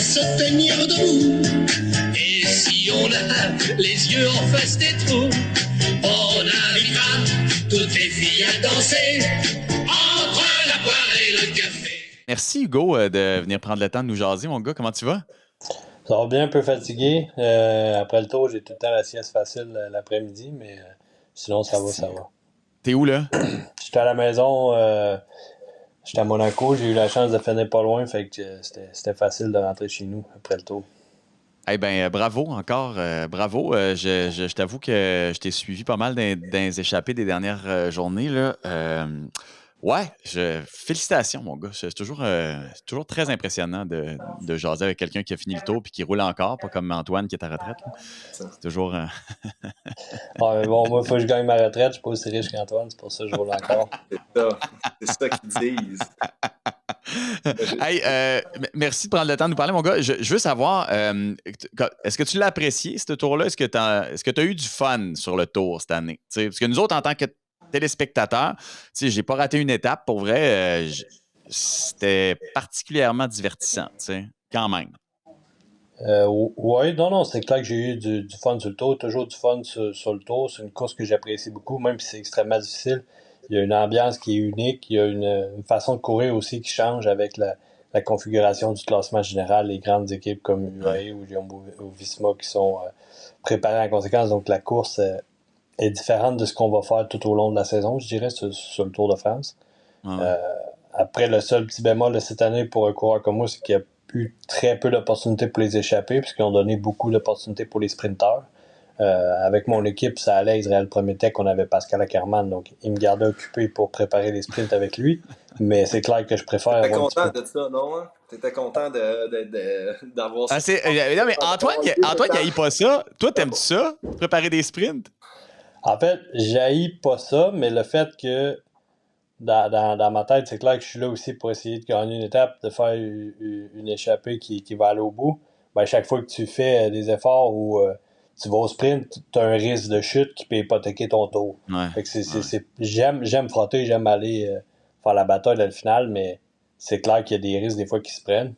se tenir debout. Et si on a les yeux en face des trous, on invitera toutes les filles à danser entre la poire et le café. Merci Hugo de venir prendre le temps de nous jaser, mon gars. Comment tu vas? Ça va bien, un peu fatigué. Après le tour, j'ai tout le temps la sieste facile l'après-midi, mais sinon, ça va. T'es où, là? J'étais à la maison, j'étais à Monaco, j'ai eu la chance de finir pas loin, fait que c'était facile de rentrer chez nous après le tour. Eh bien, bravo encore, bravo. Je t'avoue que je t'ai suivi pas mal dans les échappées des dernières journées, là. Ouais, félicitations, mon gars. C'est toujours très impressionnant de jaser avec quelqu'un qui a fini le tour puis qui roule encore, pas comme Antoine qui est à retraite, là. C'est toujours... Ah, mais bon, moi, il faut que je gagne ma retraite, je suis pas aussi riche qu'Antoine, c'est pour ça que je roule encore. C'est ça qu'ils disent. Hey, merci de prendre le temps de nous parler, mon gars. Je veux savoir, est-ce que tu l'as apprécié, ce tour-là? Est-ce que tu as eu du fun sur le tour cette année? T'sais, parce que nous autres, en tant que téléspectateurs, j'ai pas raté une étape. Pour vrai, c'était particulièrement divertissant, quand même. Oui, non, c'est clair que j'ai eu du fun sur le tour, toujours du fun sur le tour. C'est une course que j'apprécie beaucoup, même si c'est extrêmement difficile. Il y a une ambiance qui est unique, il y a une façon de courir aussi qui change avec la configuration du classement général, les grandes équipes comme UAE ou Jumbo-Visma qui sont préparées en conséquence. Donc la course est différente de ce qu'on va faire tout au long de la saison, je dirais, sur le Tour de France. Après, le seul petit bémol de cette année pour un coureur comme moi, c'est qu'il y a eu très peu d'opportunités pour les échapper, puisqu'ils ont donné beaucoup d'opportunités pour les sprinteurs. Avec mon équipe, ça allait. Israël Prometech, on avait Pascal Ackermann, donc il me gardait occupé pour préparer les sprints avec lui. Mais c'est clair que je préfère. T'étais content de ça, non? T'étais content d'avoir ça. Non, mais Antoine, il haït pas ça. Toi, t'aimes-tu ça? Préparer des sprints? En fait, j'haïs pas ça, mais le fait que dans ma tête, c'est clair que je suis là aussi pour essayer de gagner une étape, de faire une échappée qui va aller au bout. Ben, chaque fois que tu fais des efforts ou tu vas au sprint, tu as un risque de chute qui peut hypothéquer ton tour. Ouais, fait que j'aime frotter, j'aime aller faire la bataille dans le final, mais c'est clair qu'il y a des risques des fois qui se prennent,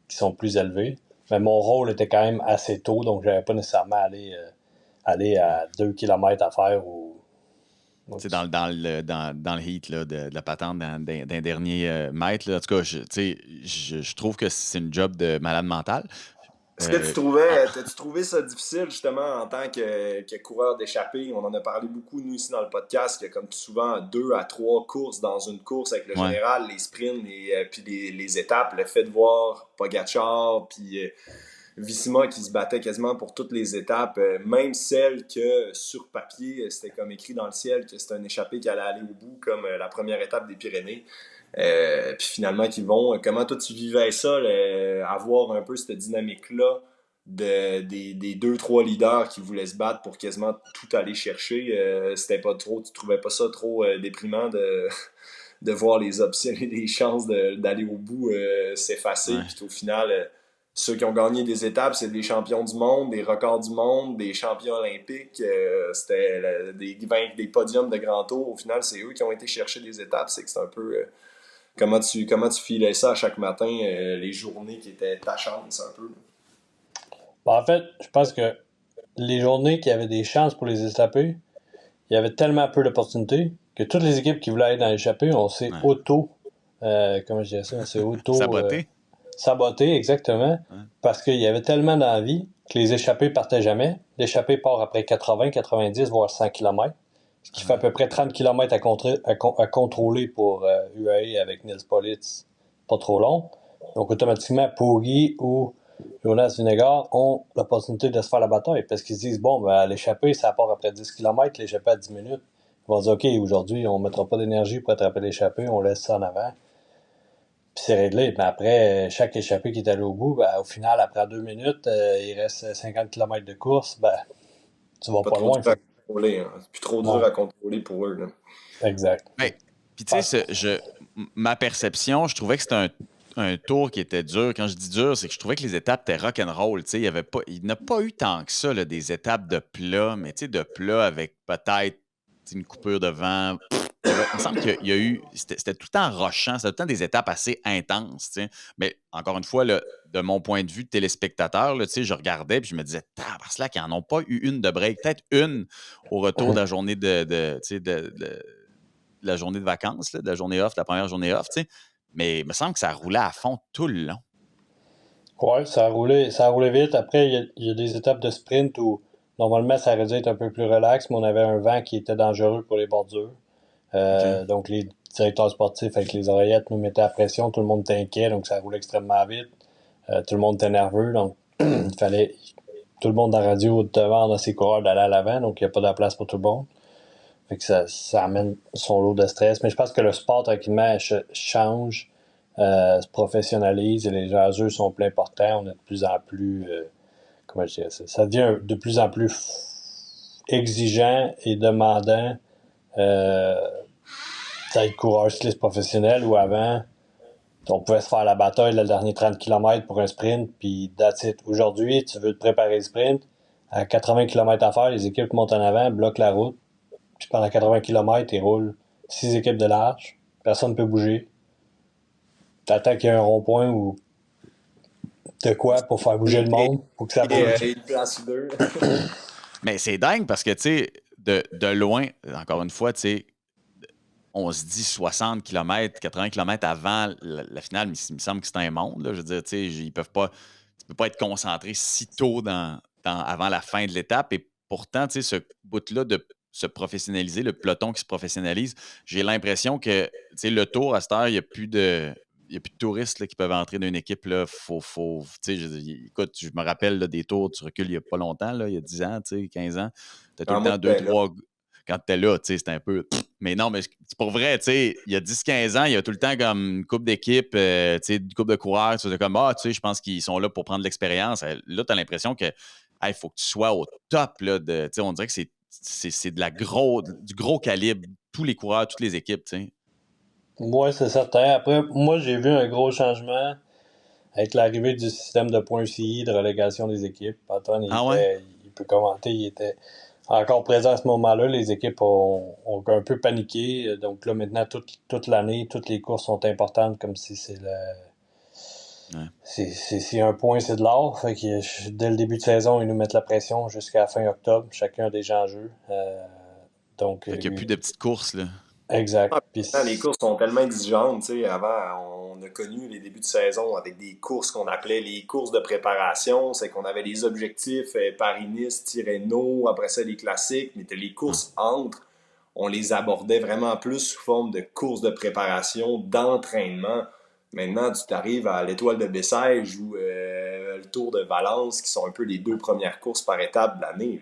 qui sont plus élevés. Mais mon rôle était quand même assez tôt, donc j'avais pas nécessairement aller à 2 km à faire ou c'est dans le heat là, de la patente d'un dernier mètre. Là. En tout cas, je trouve que c'est une job de malade mental. Est-ce que t'as-tu trouvé ça difficile justement en tant que coureur d'échappée? On en a parlé beaucoup, nous, ici dans le podcast, qu'il y a comme souvent 2 à 3 courses dans une course avec le général, les sprints puis les étapes. Le fait de voir Pogačar puis Visma qui se battait quasiment pour toutes les étapes, même celles que sur papier, c'était comme écrit dans le ciel que c'était un échappé qui allait aller au bout, comme la première étape des Pyrénées. Puis finalement qu'ils vont. Comment toi tu vivais ça, avoir un peu cette dynamique-là des 2-3 leaders qui voulaient se battre pour quasiment tout aller chercher? C'était pas trop, tu trouvais pas ça trop déprimant de voir les options et les chances d'aller au bout s'effacer, puis au final ceux qui ont gagné des étapes, c'est des champions du monde, des records du monde, des champions olympiques. C'était des podiums de grand tour. Au final, c'est eux qui ont été chercher des étapes. C'est que c'est un peu... comment tu filais ça à chaque matin, les journées qui étaient ta chance un peu? Ben, en fait, je pense que les journées qui avaient des chances pour les échapper, il y avait tellement peu d'opportunités que toutes les équipes qui voulaient aller dans l'échappée, on s'est comment je dirais ça? On s'est saboté, exactement. Parce qu'il y avait tellement d'envie que les échappées partaient jamais. L'échappée part après 80, 90, voire 100 km. Ce qui fait à peu près 30 km à contrôler pour UAE avec Nils Politz. Pas trop long. Donc, automatiquement, Poggi ou Jonas Vingegaard ont l'opportunité de se faire la bataille parce qu'ils se disent, bon, ben, l'échappée, ça part après 10 km, l'échappée à 10 minutes. Ils vont dire, OK, aujourd'hui, on ne mettra pas d'énergie pour attraper l'échappée, on laisse ça en avant. Puis c'est réglé. Mais après, chaque échappée qui est allé au bout, ben, au final, après 2 minutes, il reste 50 km de course, ben, tu vas pas loin. C'est plus trop dur à contrôler pour eux. Là. Exact. Puis tu sais, ma perception, je trouvais que c'était un tour qui était dur. Quand je dis dur, c'est que je trouvais que les étapes étaient rock'n'roll. Il n'y a pas eu tant que ça, là, des étapes de plat, mais de plat avec peut-être une coupure de vent, il me semble qu'il y a eu. C'était tout le temps rochant, c'était tout le temps des étapes assez intenses. T'sais. Mais encore une fois, là, de mon point de vue de téléspectateur, là, je regardais et je me disais, tabarnak, qu'ils n'en ont pas eu une de break. Peut-être une au retour de la journée de la journée de vacances, là, de la journée off, de la première journée off. Mais il me semble que ça roulait à fond tout le long. Oui, ça a roulé vite. Après, il y a des étapes de sprint où normalement ça aurait dû être un peu plus relax, mais on avait un vent qui était dangereux pour les bordures. Donc les directeurs sportifs avec les oreillettes nous mettaient à pression, tout le monde était inquiet, donc ça roulait extrêmement vite. Tout le monde était nerveux, donc il fallait tout le monde dans la radio demande à ses coureurs d'aller à l'avant, donc il n'y a pas de place pour tout le monde. Fait que ça amène son lot de stress. Mais je pense que le sport tranquillement change, se professionnalise et les enjeux sont plus importants. On est de plus en plus comment je dirais ça? Ça devient de plus en plus exigeant et demandant être coureur cycliste professionnel où avant on pouvait se faire la bataille le dernier 30 km pour un sprint puis that's it. Aujourd'hui, tu veux te préparer le sprint, à 80 km à faire, les équipes montent en avant, bloquent la route, puis pendant 80 km, ils roulent 6 équipes de large, personne ne peut bouger. T'attends qu'il y ait un rond-point ou de quoi pour faire bouger le monde, pour que ça bouge. Et une place ou deux. Mais c'est dingue parce que, tu sais, de loin, encore une fois, tu sais, on se dit 60 km, 80 km avant la finale, mais il me semble que c'est un monde. Là. Je veux dire, tu sais, ils peuvent pas. Tu peux pas être concentré si tôt avant la fin de l'étape. Et pourtant, tu sais, ce bout-là de se professionnaliser, le peloton qui se professionnalise, j'ai l'impression que, tu sais, le Tour, à cette heure, il n'y a plus de. Il n'y a plus de touristes là, qui peuvent entrer dans une équipe. Là. Écoute, je me rappelle là, des tours, tu recules il n'y a pas longtemps, là, il y a 10 ans, 15 ans. Tu as tout le temps 2-3. Quand tu étais là, c'était un peu. Mais non, mais c'est pour vrai, il y a 10-15 ans, il y a tout le temps comme une couple d'équipes, une couple de coureurs, tu sais, comme, je pense qu'ils sont là pour prendre l'expérience. Là, tu as l'impression que il faut que tu sois au top. Là, on dirait que c'est du gros calibre, tous les coureurs, toutes les équipes. Oui, c'est certain. Après, moi, j'ai vu un gros changement avec l'arrivée du système de points UCI, de relégation des équipes. Antoine, il peut commenter, il était encore présent à ce moment-là. Les équipes ont un peu paniqué. Donc là, maintenant, toute l'année, toutes les courses sont importantes comme si c'est si un point, c'est de l'or. Fait que dès le début de saison, ils nous mettent la pression jusqu'à la fin octobre. Chacun a des enjeux. Donc, fait qu'il n'y a plus de petites courses, là. Exact. Les courses sont tellement exigeantes. Avant, on a connu les débuts de saison avec des courses qu'on appelait les courses de préparation. C'est qu'on avait des objectifs Paris-Nice, Tirreno, après ça les classiques. Mais les courses entre, on les abordait vraiment plus sous forme de courses de préparation, d'entraînement. Maintenant, tu t'arrives à l'Étoile de Bessèges ou le Tour de Valence, qui sont un peu les deux premières courses par étape de l'année.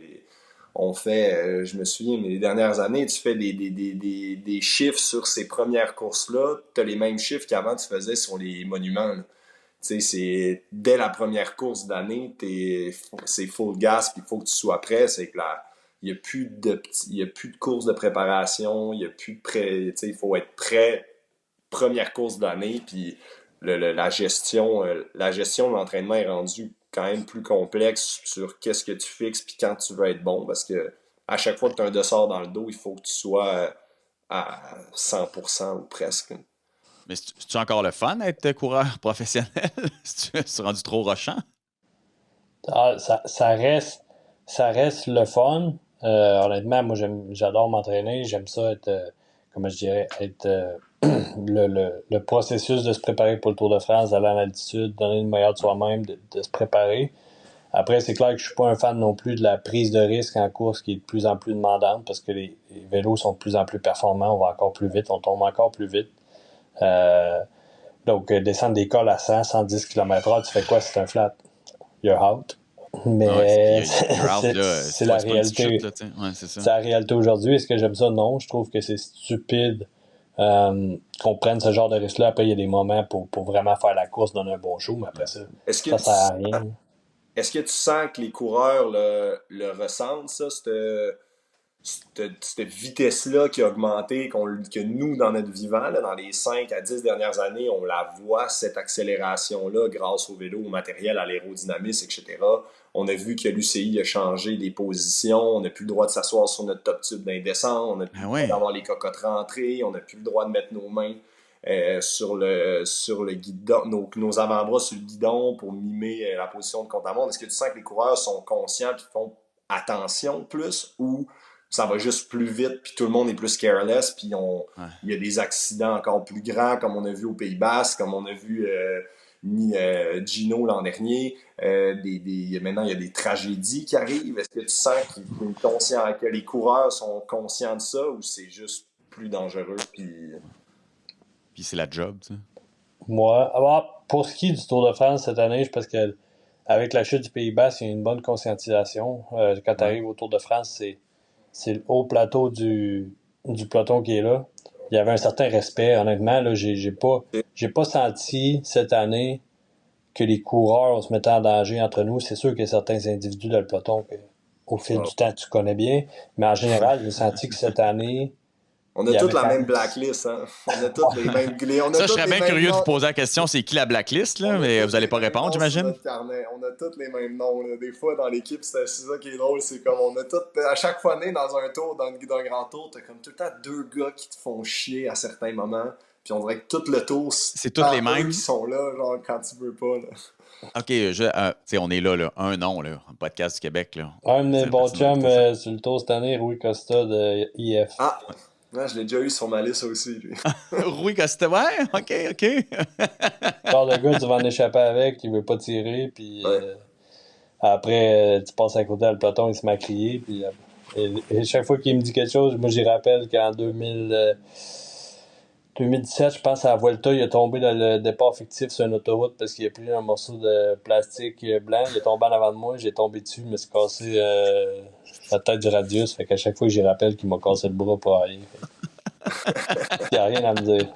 On fait, je me souviens, mais les dernières années, tu fais des chiffres sur ces premières courses-là. Tu as les mêmes chiffres qu'avant tu faisais sur les monuments. Tu sais, c'est dès la première course d'année, c'est full gas, puis il faut que tu sois prêt. C'est que là, il n'y a plus de courses de préparation, il n'y a plus de prêt. Il faut être prêt première course d'année, puis la gestion de l'entraînement est rendue quand même plus complexe sur qu'est-ce que tu fixes puis quand tu veux être bon, parce que à chaque fois que tu as un dossard dans le dos, il faut que tu sois à 100% ou presque. Mais c'est-tu encore le fun d'être coureur professionnel? C'est rendu trop rochant? Ça reste le fun. Honnêtement, moi j'adore m'entraîner. J'aime ça être, comment je dirais, être le processus de se préparer pour le Tour de France, d'aller en altitude, donner le meilleur de soi-même, de se préparer. Après, c'est clair que je suis pas un fan non plus de la prise de risque en course qui est de plus en plus demandante parce que les vélos sont de plus en plus performants, on va encore plus vite, on tombe encore plus vite. Donc, descendre des cols à 100, 110 km/h, tu fais quoi si c'est un flat? You're out. Mais c'est la réalité. C'est la réalité aujourd'hui. Est-ce que j'aime ça? Non. Je trouve que c'est stupide qu'on prenne ce genre de risque-là. Après, il y a des moments pour vraiment faire la course, donner un bon show, mais après ça, ça sert à rien. Est-ce que tu sens que les coureurs le ressentent, ça, cette vitesse-là qui a augmenté, que nous, dans notre vivant, là, dans les 5 à 10 dernières années, on la voit, cette accélération-là, grâce au vélo, au matériel, à l'aérodynamisme, etc. On a vu que l'UCI a changé les positions, on n'a plus le droit de s'asseoir sur notre top tube d'indescente, on n'a plus le droit d'avoir les cocottes rentrées, on n'a plus le droit de mettre nos mains sur le guidon, nos avant-bras sur le guidon pour mimer la position de contre-la-montre. Est-ce que tu sens que les coureurs sont conscients et font attention plus, ou ça va juste plus vite puis tout le monde est plus careless puis il y a des accidents encore plus grands comme on a vu au Pays-Basque, comme on a vu Gino l'an dernier, maintenant il y a des tragédies qui arrivent. Est-ce que tu sens que les coureurs sont conscients de ça, ou c'est juste plus dangereux puis c'est la job, tu sais? Moi, alors, pour ce qui est du Tour de France cette année, je pense que avec la chute du Pays-Basque, il y a une bonne conscientisation. Quand tu arrives au Tour de France, c'est le haut plateau du peloton qui est là. Il y avait un certain respect. Honnêtement, là, j'ai pas senti cette année que les coureurs se mettaient en danger entre nous. C'est sûr qu'il y a certains individus dans le peloton que, au fil du temps, tu connais bien. Mais en général, j'ai senti que cette année, on a toutes la même blacklist, hein? On a toutes les mêmes... Ça, je serais bien curieux de vous poser la question, c'est qui la blacklist, là? Mais vous n'allez pas répondre, j'imagine? On a tous les mêmes noms, là. Des fois, dans l'équipe, c'est ça qui est drôle, c'est comme on a toutes... À chaque fois né dans un tour, dans un grand tour, t'as comme tout le temps 2 gars qui te font chier à certains moments. Puis on dirait que tout le tour, c'est tous les mêmes qui sont là, genre, quand tu veux pas, là. OK, on est là, un nom, là, un podcast du Québec, là. Un de mes bons chums sur le tour cette année, Rui Costa de IF. Ah! Ouais, je l'ai déjà eu sur ma liste aussi, lui. Rui Costa, ouais, OK. Genre de gars, tu vas en échapper avec, il veut pas tirer, puis après, tu passes à côté dans le peloton, il se met à crier, puis et chaque fois qu'il me dit quelque chose, moi, j'y rappelle qu'en 2017, je pense, à la Vuelta, il est tombé dans le départ fictif sur une autoroute parce qu'il a pris un morceau de plastique blanc. Il est tombé en avant de moi, j'ai tombé dessus, je me suis cassé la tête du radius. Fait qu'à chaque fois, j'y rappelle qu'il m'a cassé le bras pour rien. Il n'y a rien à me dire.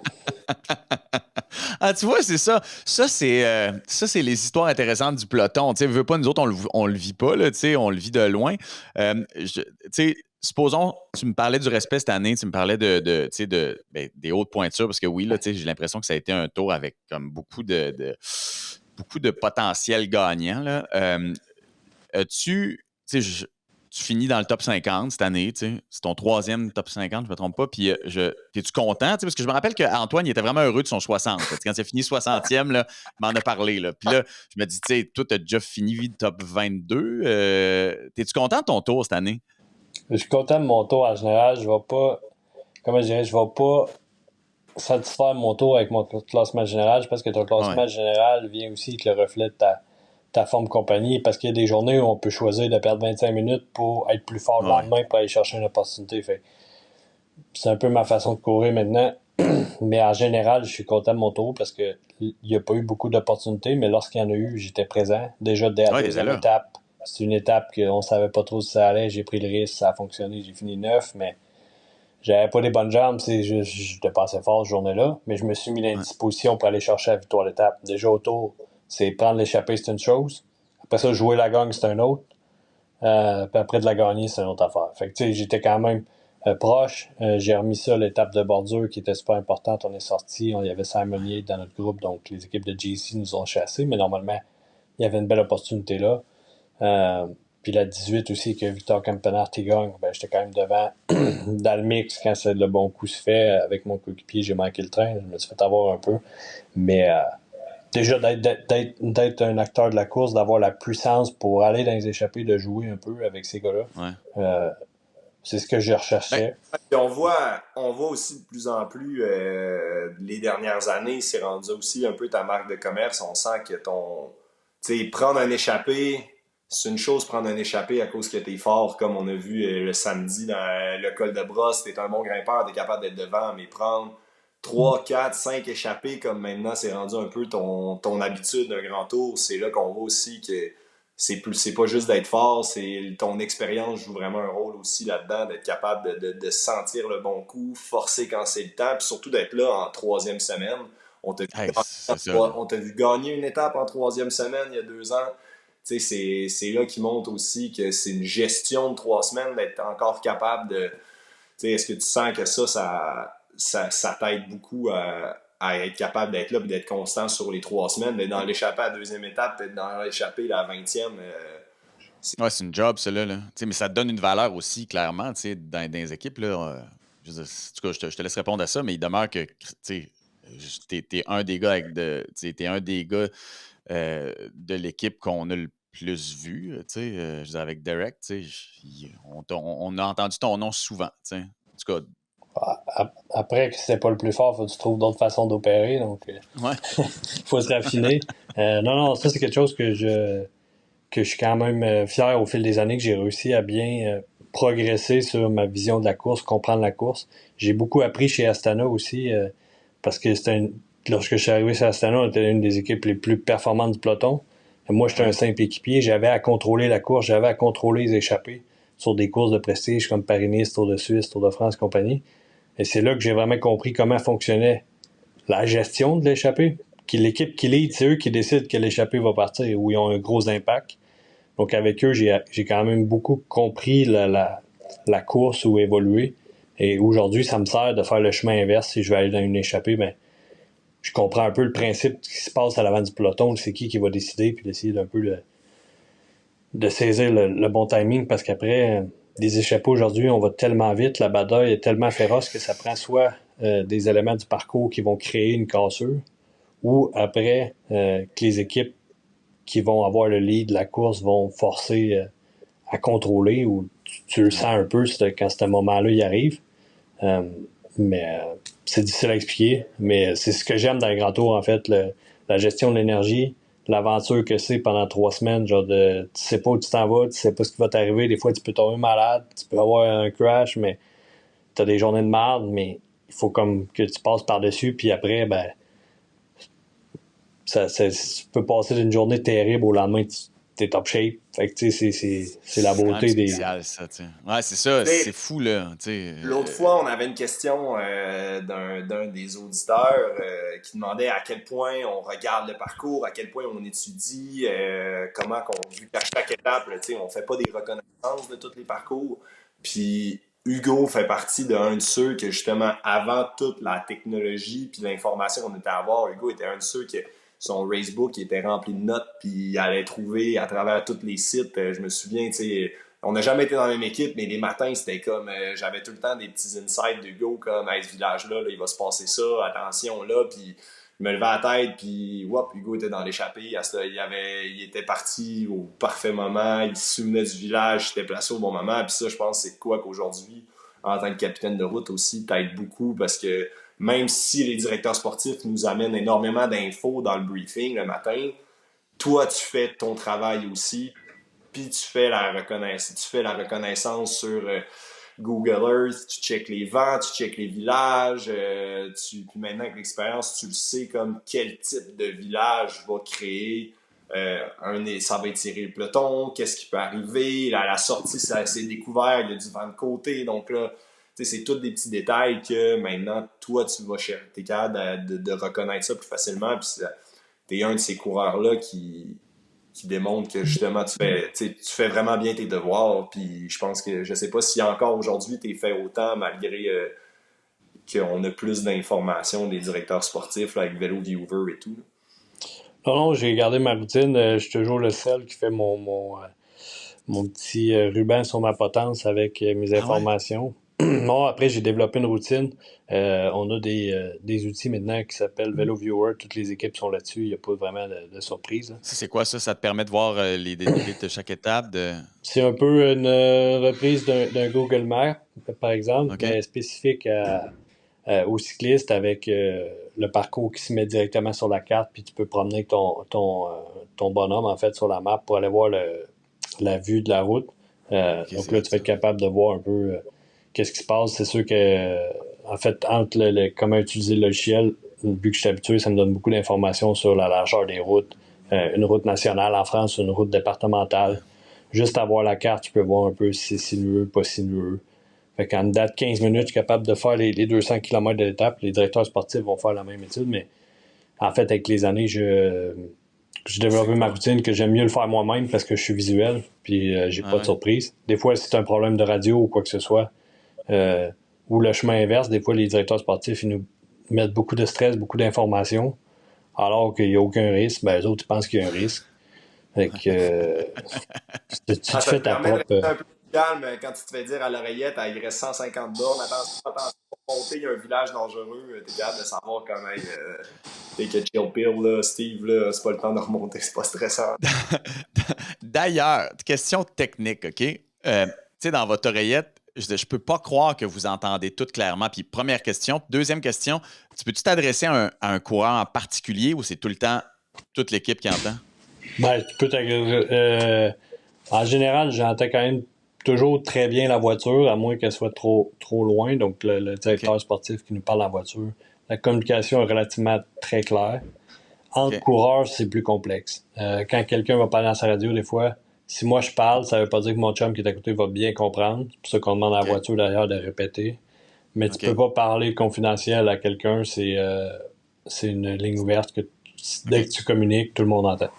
Ah, tu vois, c'est ça. Ça, c'est les histoires intéressantes du peloton. Tu sais, veux pas, nous autres, on le vit pas, là, tu sais, on le vit de loin. Tu sais, supposons, tu me parlais du respect cette année, tu me parlais des hautes pointures, parce que oui, là, tu sais, j'ai l'impression que ça a été un tour avec comme beaucoup de potentiel gagnant, là. Tu finis dans le top 50 cette année, tu sais. C'est ton 3e top 50, je me trompe pas. Puis, t'es-tu content? Parce que je me rappelle qu'Antoine, il était vraiment heureux de son 60. Quand il a fini 60e, là, il m'en a parlé. Là. Puis là, je me dis, tu sais, toi, t'as déjà fini top 22. T'es-tu content de ton tour cette année? Je suis content de mon tour en général. Je vais pas satisfaire mon tour avec mon classement général. Je pense que ton classement général vient aussi avec le reflet de ta forme compagnie, parce qu'il y a des journées où on peut choisir de perdre 25 minutes pour être plus fort le lendemain, pour aller chercher une opportunité. Fait. C'est un peu ma façon de courir maintenant. Mais en général, je suis content de mon tour parce qu'il n'y a pas eu beaucoup d'opportunités, mais lorsqu'il y en a eu, j'étais présent. Déjà dès la deuxième étape, c'est une étape qu'on ne savait pas trop si ça allait. J'ai pris le risque, ça a fonctionné, j'ai fini 9, mais j'avais pas les bonnes jambes, je dépassais fort cette journée-là, mais je me suis mis dans une disposition pour aller chercher la victoire d'étape. Déjà au tour, c'est prendre l'échappée, c'est une chose. Après ça, jouer la gagne, c'est un autre. Puis après de la gagner, c'est une autre affaire. Fait que tu sais, j'étais quand même proche. J'ai remis ça l'étape de bordure qui était super importante. On est sorti, il y avait Simon Yates dans notre groupe, donc les équipes de JC nous ont chassés, mais normalement, il y avait une belle opportunité là. Puis la 18 aussi, que Victor Campenard y gagne, ben, j'étais quand même devant dans le mix quand le bon coup se fait. Avec mon coéquipier, j'ai manqué le train. Je me suis fait avoir un peu. Mais déjà, d'être un acteur de la course, d'avoir la puissance pour aller dans les échappées, de jouer un peu avec ces gars-là, c'est ce que je recherchais. Puis on voit aussi de plus en plus, les dernières années, c'est rendu aussi un peu ta marque de commerce. On sent que tu sais, prendre un échappé, c'est une chose prendre un échappé à cause que t'es fort, comme on a vu le samedi dans le col de Brosse. T'es un bon grimpeur, t'es capable d'être devant, mais prendre 3, 4, 5 échappés, comme maintenant c'est rendu un peu ton habitude d'un grand tour, c'est là qu'on voit aussi que c'est pas juste d'être fort, c'est ton expérience joue vraiment un rôle aussi là-dedans, d'être capable de sentir le bon coup, forcer quand c'est le temps, puis surtout d'être là en 3e semaine. On t'a vu gagner une étape en 3e semaine il y a 2 ans. c'est là qu'il montre aussi que c'est une gestion de 3 semaines, d'être encore capable de... Est-ce que tu sens que ça t'aide beaucoup à être capable d'être là et d'être constant sur les 3 semaines, d'être dans l'échappée à la deuxième étape, d'être dans l'échappée à la 20e? C'est une job, ça, là. Mais ça te donne une valeur aussi, clairement, dans les équipes. Là, je veux dire, en tout cas, je te laisse répondre à ça, mais il demeure que t'es un des gars t'es un des gars de l'équipe qu'on a le plus vu. Je veux dire, avec Derek, on a entendu ton nom souvent. En tout cas. Après que c'était pas le plus fort, faut que tu trouves d'autres façons d'opérer. Donc, Ouais. faut se raffiner. Non, ça, c'est quelque chose que je suis quand même fier au fil des années que j'ai réussi à bien progresser sur ma vision de la course, comprendre la course. J'ai beaucoup appris chez Astana aussi, parce que lorsque je suis arrivé chez Astana, on était une des équipes les plus performantes du peloton. Et moi, j'étais un simple équipier. J'avais à contrôler la course, j'avais à contrôler les échappées sur des courses de prestige comme Paris-Nice, Tour de Suisse, Tour de France, compagnie. Et c'est là que j'ai vraiment compris comment fonctionnait la gestion de l'échappée. L'équipe qui lead, c'est eux qui décident que l'échappée va partir, où ils ont un gros impact. Donc, avec eux, j'ai quand même beaucoup compris la course ou évoluer. Et aujourd'hui, ça me sert de faire le chemin inverse. Si je vais aller dans une échappée, ben, je comprends un peu le principe qui se passe à l'avant du peloton. C'est qui va décider, puis d'essayer d'un peu de saisir le bon timing. Parce qu'après, des échappées aujourd'hui, on va tellement vite, la bataille est tellement féroce que ça prend soit des éléments du parcours qui vont créer une cassure, ou après, que les équipes qui vont avoir le lead de la course vont forcer à contrôler, ou tu le sens un peu quand ce moment-là il arrive. Mais c'est difficile à expliquer. Mais c'est ce que j'aime dans les grands tours, en fait, la gestion de l'énergie, l'aventure que c'est pendant 3 semaines, genre tu sais pas où tu t'en vas, tu sais pas ce qui va t'arriver. Des fois, tu peux tomber malade, tu peux avoir un crash, mais t'as des journées de merde, mais il faut comme que tu passes par-dessus, puis après, ben, tu peux passer d'une journée terrible au lendemain, t'es top shape. Fait que, tu sais, c'est la beauté c'est des... spécial, ça, tu sais. Ouais, c'est ça, c'est fou, là. L'autre fois, on avait une question d'un des auditeurs qui demandait à quel point on regarde le parcours, à quel point on étudie, comment qu'on vu qu'à chaque étape, là, on fait pas des reconnaissances de tous les parcours. Puis Hugo fait partie d'un de ceux que, justement, avant toute la technologie puis l'information qu'on était à avoir, Hugo était un de ceux qui... Son Racebook était rempli de notes, puis il allait trouver à travers tous les sites. Je me souviens, tu sais, on n'a jamais été dans la même équipe, mais les matins, c'était comme... j'avais tout le temps des petits insights d'Hugo, comme « ce village-là, là, il va se passer ça, attention là », puis je me levais à la tête, puis Hugo était dans l'échappée. Il était parti au parfait moment, il se souvenait du village, il était placé au bon moment, puis ça, je pense, c'est quoi qu'aujourd'hui, en tant que capitaine de route aussi, t'aide beaucoup, parce que même si les directeurs sportifs nous amènent énormément d'infos dans le briefing le matin, toi, tu fais ton travail aussi, puis tu fais la reconnaissance sur Google Earth, tu checkes les vents, tu checkes les villages, puis maintenant, avec l'expérience, tu le sais comme quel type de village va créer, ça va étirer le peloton, qu'est-ce qui peut arriver, à la sortie, c'est découvert, il y a du vent de côté, donc là, c'est tous des petits détails que maintenant, toi, tu vas chercher. T'es capable de reconnaître ça plus facilement. Puis t'es un de ces coureurs-là qui démontre que justement, tu fais vraiment bien tes devoirs. Puis je pense que, je sais pas si encore aujourd'hui, t'es fait autant malgré qu'on a plus d'informations des directeurs sportifs là, avec Vélo Viewer et tout. Non, j'ai gardé ma routine. Je suis toujours le seul qui fait mon petit ruban sur ma potence avec mes informations. Ouais. Non, après, j'ai développé une routine. On a des outils maintenant qui s'appellent Vélo Viewer. Toutes les équipes sont là-dessus. Il n'y a pas vraiment de surprise. Là. C'est quoi ça? Ça te permet de voir les dénivelés de chaque étape? C'est un peu une reprise d'un Google Maps, par exemple, mais spécifique aux cyclistes avec le parcours qui se met directement sur la carte. Puis tu peux promener ton bonhomme, en fait, sur la map pour aller voir la vue de la route. Donc là, tu vas être capable de voir un peu... qu'est-ce qui se passe? C'est sûr que, en fait, entre comment utiliser le logiciel, vu que je suis habitué, ça me donne beaucoup d'informations sur la largeur des routes. Une route nationale en France, une route départementale. Juste avoir la carte, tu peux voir un peu si c'est sinueux, pas sinueux. Fait qu'en date 15 minutes, je suis capable de faire les 200 km de l'étape. Les directeurs sportifs vont faire la même étude, mais en fait, avec les années, je j'ai développé ma routine que j'aime mieux le faire moi-même parce que je suis visuel, puis j'ai pas de surprise. Des fois, si c'est un problème de radio ou quoi que ce soit, ou le chemin inverse, des fois, les directeurs sportifs, ils nous mettent beaucoup de stress, beaucoup d'informations, alors qu'il n'y a aucun risque. Ben, eux autres, ils pensent qu'il y a un risque. Fait que tu te fais ta propre... un peu plus calme quand tu te fais dire à l'oreillette, il reste 150 bornes, attention, pour monter, il y a un village dangereux, t'es capable de savoir comment t'es que chill pill, là, Steve, là, c'est pas le temps de remonter, c'est pas stressant. D'ailleurs, question technique, OK? Tu sais, dans votre oreillette, je peux pas croire que vous entendez tout clairement. Puis première question. Deuxième question, peux-tu t'adresser à un coureur en particulier ou c'est tout le temps toute l'équipe qui entend? Ben, tu peux en général, j'entends quand même toujours très bien la voiture, à moins qu'elle soit trop loin. Donc, le directeur sportif qui nous parle en voiture. La communication est relativement très claire. Entre coureurs, c'est plus complexe. Quand quelqu'un va parler dans sa radio, des fois, si moi je parle, ça veut pas dire que mon chum qui est à côté va bien comprendre. C'est pour ça qu'on demande à la voiture derrière de répéter. Mais tu peux pas parler confidentiel à quelqu'un, c'est une ligne ouverte que dès que tu communiques, tout le monde entend.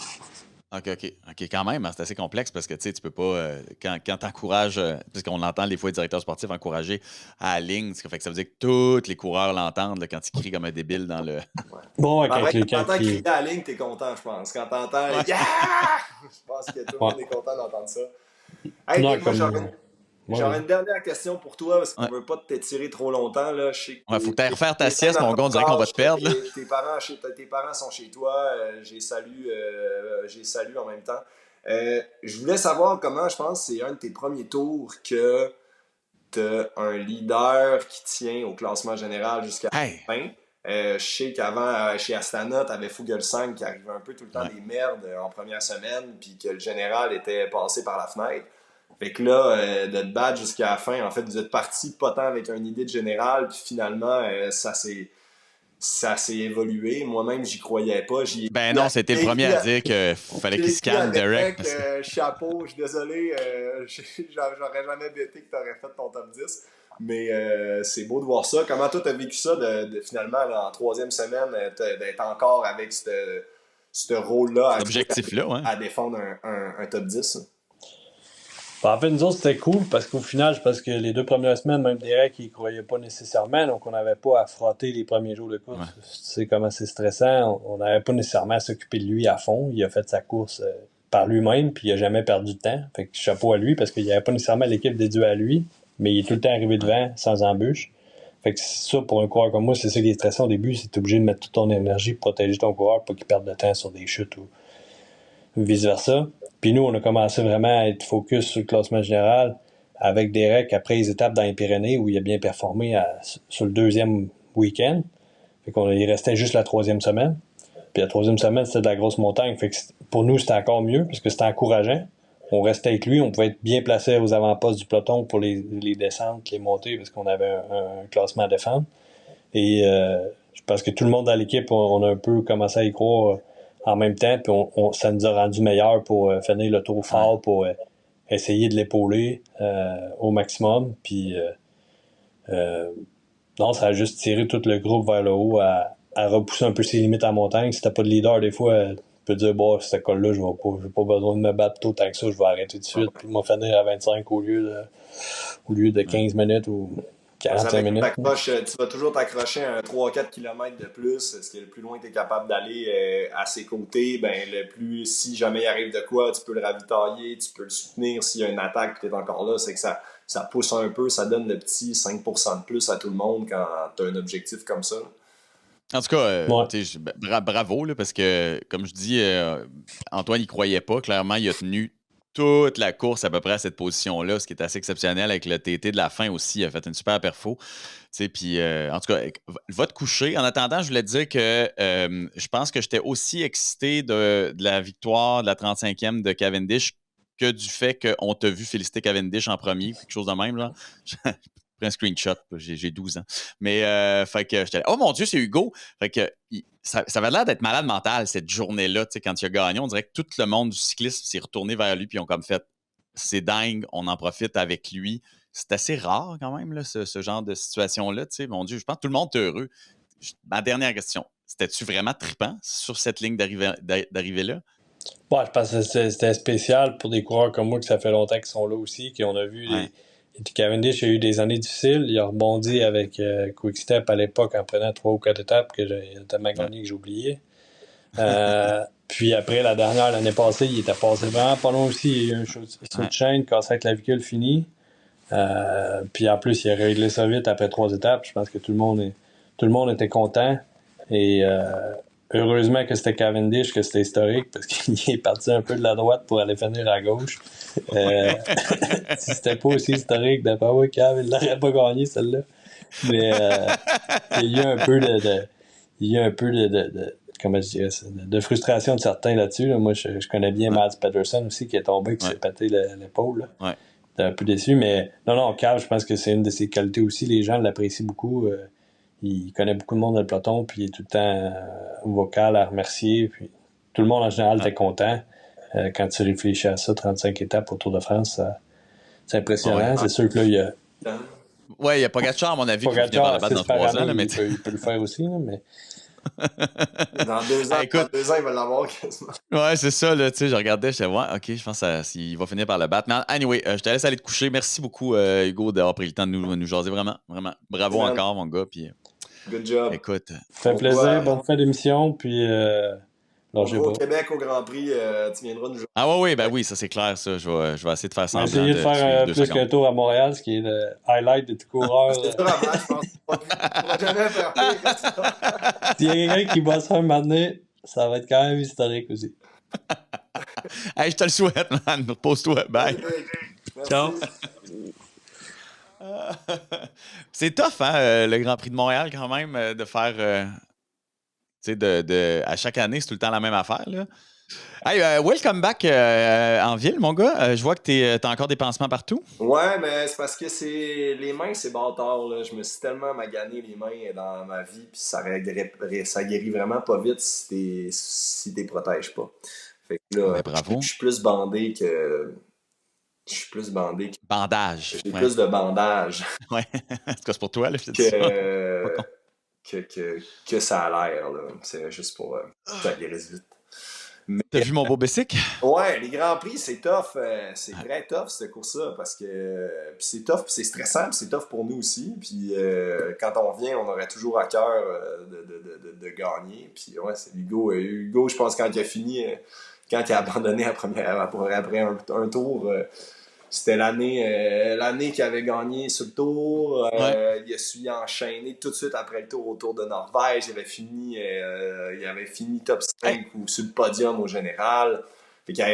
OK, quand même, c'est assez complexe parce que tu peux pas, quand tu encourages, parce qu'on entend les fois les directeurs sportifs encourager à la ligne, ça fait que ça veut dire que tous les coureurs l'entendent là, quand ils crient comme un débile dans le. Bon, quand t'entends crier à la ligne, t'es content, je pense. Quand t'entends Yeah! Je pense que tout le monde est content d'entendre ça. Hey, non, j'aurais une dernière question pour toi parce qu'on veut pas t'étirer trop longtemps. Là. Faut que tu ailles refaire ta sieste, mon gars, on dirait qu'on va te perdre. Là. Tes parents sont chez toi. J'ai salué en même temps. Je voulais savoir comment, je pense, c'est un de tes premiers tours que t'as un leader qui tient au classement général jusqu'à la fin. Je sais qu'avant, chez Astana, t'avais Fuglsang qui arrivait un peu tout le temps des merdes en première semaine, puis que le général était passé par la fenêtre. Fait que là, de te battre jusqu'à la fin, en fait, vous êtes parti pas tant avec une idée de général, puis finalement, ça s'est évolué. Moi-même, j'y croyais pas. Non, c'était le premier à dire qu'il fallait qu'il scanne Derek. Chapeau, je suis désolé, j'aurais jamais bêté que t'aurais fait ton top 10. Mais c'est beau de voir ça. Comment toi, t'as vécu ça de finalement, là, en troisième semaine, d'être encore avec ce rôle-là, à défendre un top 10? En fait, nous autres, c'était cool parce qu'au final, je pense que les 2 premières semaines, même Derek, il ne croyait pas nécessairement. Donc, on n'avait pas à frotter les premiers jours de course. Ouais. Tu sais comment c'est stressant. On n'avait pas nécessairement à s'occuper de lui à fond. Il a fait sa course par lui-même, puis il n'a jamais perdu de temps. Fait que chapeau à lui parce qu'il n'y avait pas nécessairement l'équipe dédiée à lui, mais il est tout le temps arrivé devant sans embûche. Fait que c'est ça, pour un coureur comme moi, c'est ça qui est stressant au début. C'est obligé de mettre toute ton énergie pour protéger ton coureur pour pas qu'il perde de temps sur des chutes ou vice-versa. Puis nous, on a commencé vraiment à être focus sur le classement général avec Derek après les étapes dans les Pyrénées où il a bien performé sur le 2e week-end. Fait qu'on il restait juste la 3e semaine. Puis la 3e semaine, c'était de la grosse montagne. Fait que pour nous, c'était encore mieux parce que c'était encourageant. On restait avec lui, on pouvait être bien placé aux avant-postes du peloton pour les descentes, les montées parce qu'on avait un classement à défendre. Et je pense que tout le monde dans l'équipe, on a un peu commencé à y croire en même temps, puis ça nous a rendu meilleurs pour finir le tour fort, pour essayer de l'épauler au maximum. Puis non, ça a juste tiré tout le groupe vers le haut à repousser un peu ses limites en montagne. Si t'as pas de leader, des fois, tu peux dire, bon, cette colle-là, j'ai pas besoin de me battre tout tant que ça, je vais arrêter tout de suite, puis m'en finir à 25 au lieu de 15 minutes ou 45 minutes. Tu vas toujours t'accrocher à un 3-4 km de plus. Ce qui est le plus loin que tu es capable d'aller à ses côtés, le plus, si jamais il arrive de quoi, tu peux le ravitailler, tu peux le soutenir. S'il y a une attaque et tu es encore là, c'est que ça pousse un peu, ça donne le petit 5% de plus à tout le monde quand tu as un objectif comme ça. En tout cas, bravo, là, parce que, comme je dis, Antoine, il croyait pas. Clairement, il a tenu toute la course à peu près à cette position-là, ce qui est assez exceptionnel avec le TT de la fin aussi. Il a fait une super perfo. Puis, en tout cas, va te coucher. En attendant, je voulais te dire que je pense que j'étais aussi excité de la victoire de la 35e de Cavendish que du fait qu'on t'a vu féliciter Cavendish en premier, quelque chose de même. Là. Pris un screenshot, j'ai 12 ans. Mais, fait que j'étais là, oh mon Dieu, c'est Hugo! Fait que ça avait l'air d'être malade mental cette journée-là, quand il a gagné. On dirait que tout le monde du cyclisme s'est retourné vers lui, puis ils ont comme fait, c'est dingue, on en profite avec lui. C'est assez rare quand même, là, ce genre de situation-là. Mon Dieu, je pense que tout le monde est heureux. Ma dernière question, c'était-tu vraiment trippant sur cette ligne d'arrivée-là? Ouais, je pense que c'était spécial pour des coureurs comme moi, que ça fait longtemps qu'ils sont là aussi, qu'on a vu. Ouais. Cavendish a eu des années difficiles. Il a rebondi avec Quick-Step à l'époque en prenant 3 ou 4 étapes que j'ai tellement gagné que j'ai oublié. Puis après, la dernière, l'année passée, il était passé vraiment pas loin aussi. Il y a eu un saut de chaîne, cassé la clavicule fini. Puis en plus, il a réglé ça vite après 3 étapes. Je pense que tout le monde était content. Et heureusement que c'était Cavendish, que c'était historique, parce qu'il est parti un peu de la droite pour aller finir à gauche. Si c'était pas aussi historique, d'après moi, Cav, il l'aurait pas gagné, celle-là. Mais il y a eu un peu de comment je dirais ça, de frustration de certains là-dessus. Là. Moi, je connais bien Mads Pedersen aussi, qui est tombé, qui s'est pété l'épaule. Là. Ouais. J'étais un peu déçu, mais non, Cav, je pense que c'est une de ses qualités aussi. Les gens l'apprécient beaucoup. Il connaît beaucoup de monde dans le peloton, puis il est tout le temps vocal à remercier. Puis tout le monde, en général, était content. Quand tu réfléchis à ça, 35 étapes au Tour de France, c'est impressionnant. Ouais. C'est sûr que là, il y a... Ouais, il y a Pogacar, à mon avis, qui va venir dans la batte dans 3 ans. Là, mais il peut le faire aussi, là, mais... Dans 2 ans, écoute, dans 2 ans, il va l'avoir quasiment. Ouais, c'est ça, là, tu sais, je regardais, je disais, ouais, ok, je pense qu'il va finir par le battre. Mais anyway, je te laisse aller te coucher. Merci beaucoup, Hugo, d'avoir pris le temps de nous jaser, vraiment, vraiment. Bravo encore, mon gars, puis... Good job. Écoute... Ça fait plaisir, bonne fin d'émission, puis... on va au Québec au Grand Prix, tu viendras nous jouer. Ah oui, ben oui, ça c'est clair, ça. Je vais essayer de faire semblant. On va essayer de faire plus qu'un tour à Montréal, ce qui est le highlight de tout coureur. C'est dur à battre, je pense. On va jamais faire pire que ça. S'il y a quelqu'un qui boit ça un moment donné, ça va être quand même historique aussi. Hey, je te le souhaite, man. Repose-toi. Bye. Ciao. C'est tough, hein, le Grand Prix de Montréal, quand même, de faire... tu sais, à chaque année, c'est tout le temps la même affaire, là. Hey, welcome back en ville, mon gars. Je vois que t'as encore des pansements partout. Ouais, mais c'est parce que les mains, c'est bâtard, là. Je me suis tellement magané les mains dans ma vie, puis ça guérit vraiment pas vite si t'es protèges pas. Fait que là, bravo. Je suis plus bandé que... Bandage. J'ai plus de bandage. Ouais. En tout cas, c'est pour toi, là, je te dis ça. Que ça a l'air, là. C'est juste pour que ça guérisse vite. T'as vu mon beau Bessic? Ouais, les Grands Prix, c'est tough. C'est très tough, cette course-là, parce que c'est tough, puis c'est stressant, puis c'est tough pour nous aussi. Puis quand on revient, on aurait toujours à cœur de gagner. Puis ouais, c'est Hugo. Hugo, je pense, quand il a fini, quand il a abandonné après un tour... C'était l'année qu'il avait gagné sur le tour. Il a enchaîné tout de suite après le tour au Tour de Norvège. Il avait fini top 5 ou sur le podium au général. Fait qu'il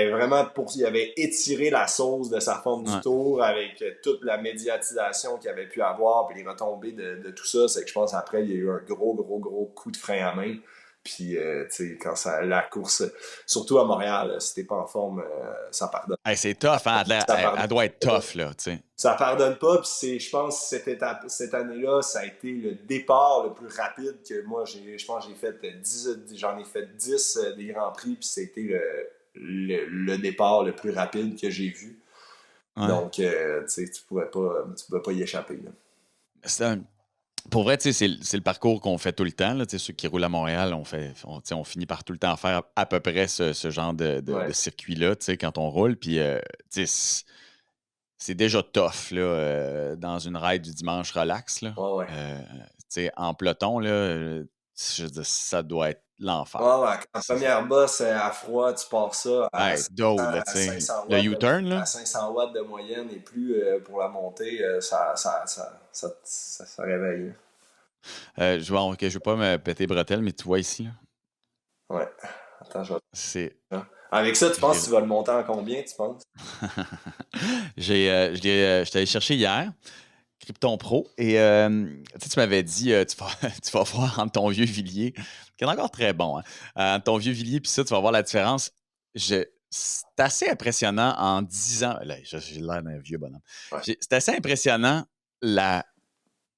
il avait étiré la sauce de sa forme du tour avec toute la médiatisation qu'il avait pu avoir puis les retombées de tout ça. C'est que je pense après, il y a eu un gros coup de frein à main. Puis, tu sais, quand la course, surtout à Montréal, si t'es pas en forme, ça pardonne. Hey, c'est tough, hein? Elle doit être tough, là, tu sais. Ça pardonne pas, puis je pense que cette année-là, ça a été le départ le plus rapide que moi, je pense que j'en ai fait 10 des Grands Prix, puis c'était le départ le plus rapide que j'ai vu. Ouais. Donc, tu sais, tu pouvais pas y échapper, là. Pour vrai, c'est le parcours qu'on fait tout le temps. Là, ceux qui roulent à Montréal, on finit par tout le temps faire à peu près ce genre de circuit-là quand on roule. Puis, c'est déjà tough là, dans une ride du dimanche relax. Là. En peloton, là, ça doit être l'enfer. Ouais, en première bosse, à froid, tu pars ça à 500 le U-turn, là. À 500 watts de moyenne et plus pour la montée, ça réveille. Je veux pas me péter bretelles, mais tu vois ici. Là. Ouais. Attends, je vais... C'est... Avec ça, tu penses que tu vas le monter en combien, tu penses? Je suis allé chercher hier. Krypton Pro. Et tu m'avais dit, tu vas voir entre ton vieux Villiers, qui est encore très bon, hein, entre ton vieux Villiers, puis ça, tu vas voir la différence. C'est assez impressionnant en 10 ans. Là, j'ai l'air d'un vieux bonhomme. Ouais. C'est assez impressionnant,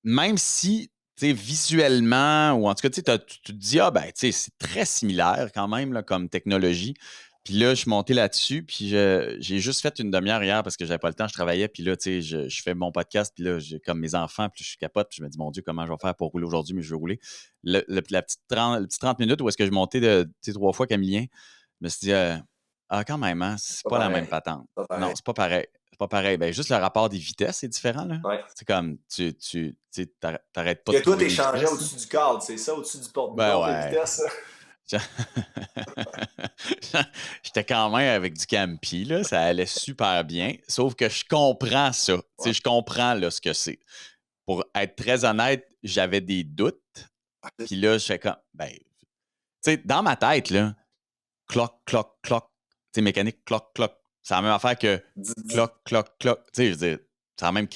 même si, tu sais, visuellement, ou en tout cas, tu te dis, c'est très similaire quand même, là, comme technologie. Puis là, je suis monté là-dessus, puis j'ai juste fait une demi-heure hier parce que j'avais pas le temps, je travaillais, puis là, tu sais, je fais mon podcast, puis là, j'ai comme mes enfants, puis je suis capote, puis je me dis, mon Dieu, comment je vais faire pour rouler aujourd'hui, mais je veux rouler. La petite 30 minutes où est-ce que je montais 3 fois Camillien, je me suis dit, Ah, quand même, hein? C'est pas la même patente. Non, c'est pas pareil. C'est pas pareil. Ben, juste le rapport des vitesses est différent, là. Ouais. C'est comme, tu t'arrêtes pas de Que toi, trouver t'es des changé vitesses. au-dessus du cadre, c'est ça, au-dessus du Ben porte-bouton de ouais. vitesse. J'étais quand même avec du Campi, là. Ça allait super bien. Sauf que je comprends ça. Je comprends là, ce que c'est. Pour être très honnête, j'avais des doutes. Puis là, je fais comme, ben, tu sais, dans ma tête, là, cloc, cloc, cloc, tu sais, mécanique, cloc, cloc. C'est la même affaire que cloc, cloc, cloc. Tu sais, je veux dire, c'est la même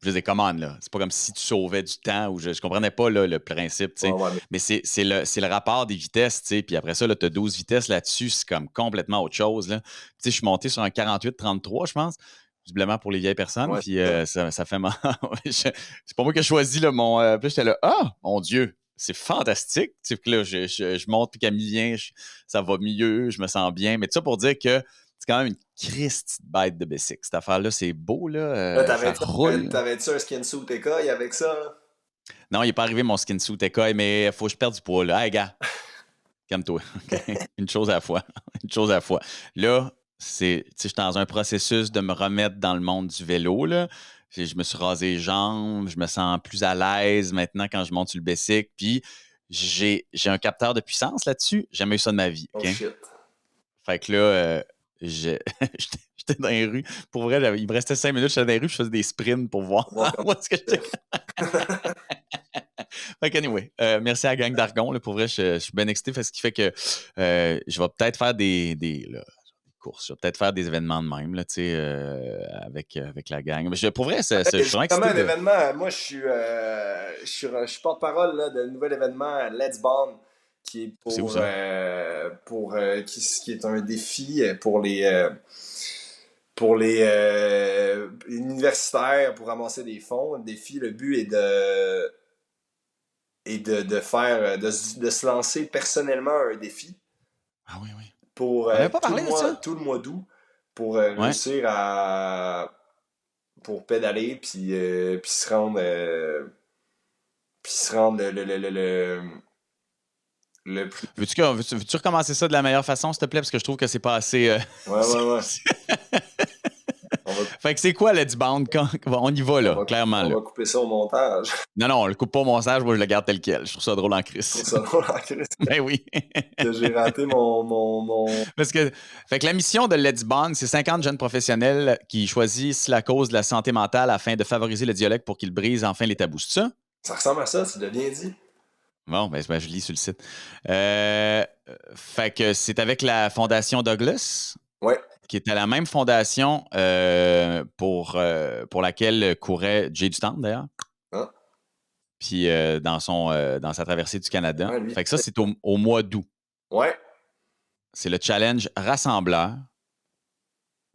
je les commande, là. C'est pas comme si tu sauvais du temps ou je comprenais pas là, le principe, tu sais. Mais c'est le rapport des vitesses, tu sais. Puis après ça, tu as 12 vitesses là-dessus, c'est comme complètement autre chose, là. Tu sais, je suis monté sur un 48-33, je pense, visiblement pour les vieilles personnes. Ouais, puis ça fait mal. C'est pas moi qui ai choisi, là, puis j'étais là, ah, mon Dieu! C'est fantastique. Tu sais, que là, je monte, puis Camille vient, ça va mieux, je me sens bien. Mais tout ça pour dire que c'est quand même une Christ bête de B6. Cette affaire-là, c'est beau, là. Ça roule. T'avais-tu un skin suit écaille avec ça? Non, il n'est pas arrivé mon skin suit écaille, mais il faut que je perde du poids, là. Hey, gars, calme-toi. Une chose à la fois. Une chose à la fois. Là, je suis dans un processus de me remettre dans le monde du vélo, là. Je me suis rasé les jambes, je me sens plus à l'aise maintenant quand je monte sur le bicycle. Puis j'ai un capteur de puissance là-dessus. J'ai jamais eu ça de ma vie. Oh okay? shit. Fait que là, j'étais dans les rues. Pour vrai, il me restait 5 minutes, j'étais dans les rues, je faisais des sprints pour voir où est-ce que j'étais. Fait que anyway, merci à la gang d'Argon. Là, pour vrai, je suis bien excité, ce qui fait que je vais peut-être faire des courses. Je vais peut-être faire des événements de même, là, avec la gang. Mais pour vrai, je suis vraiment excité. Un événement, moi, je suis porte-parole là, d'un nouvel événement Let's Bond qui est qui est un défi pour les universitaires pour ramasser des fonds. Le défi, le but est de faire de se lancer personnellement un défi. Ah oui, oui. Pour tout le mois d'août pour réussir pour pédaler puis se rendre le plus. Veux-tu recommencer ça de la meilleure façon, s'il te plaît, parce que je trouve que c'est pas assez. Ouais. Fait que c'est quoi Let's Bound? On y va, là, clairement. On va couper ça au montage. Non, on le coupe pas au montage, moi je le garde tel quel. Je trouve ça drôle en crise. Ben oui. Que j'ai raté mon... Parce que, fait que la mission de Let's Bond, c'est 50 jeunes professionnels qui choisissent la cause de la santé mentale afin de favoriser le dialogue pour qu'ils brisent enfin les tabous. C'est ça? Ça ressemble à ça, tu l'as bien dit. Bon, ben je lis sur le site. Fait que c'est avec la Fondation Douglas. Ouais. Qui était la même fondation pour laquelle courait Jay du Temple, d'ailleurs. Ah. Puis dans sa traversée du Canada. Ouais, fait que ça, c'est au mois d'août. Ouais. C'est le challenge rassembleur.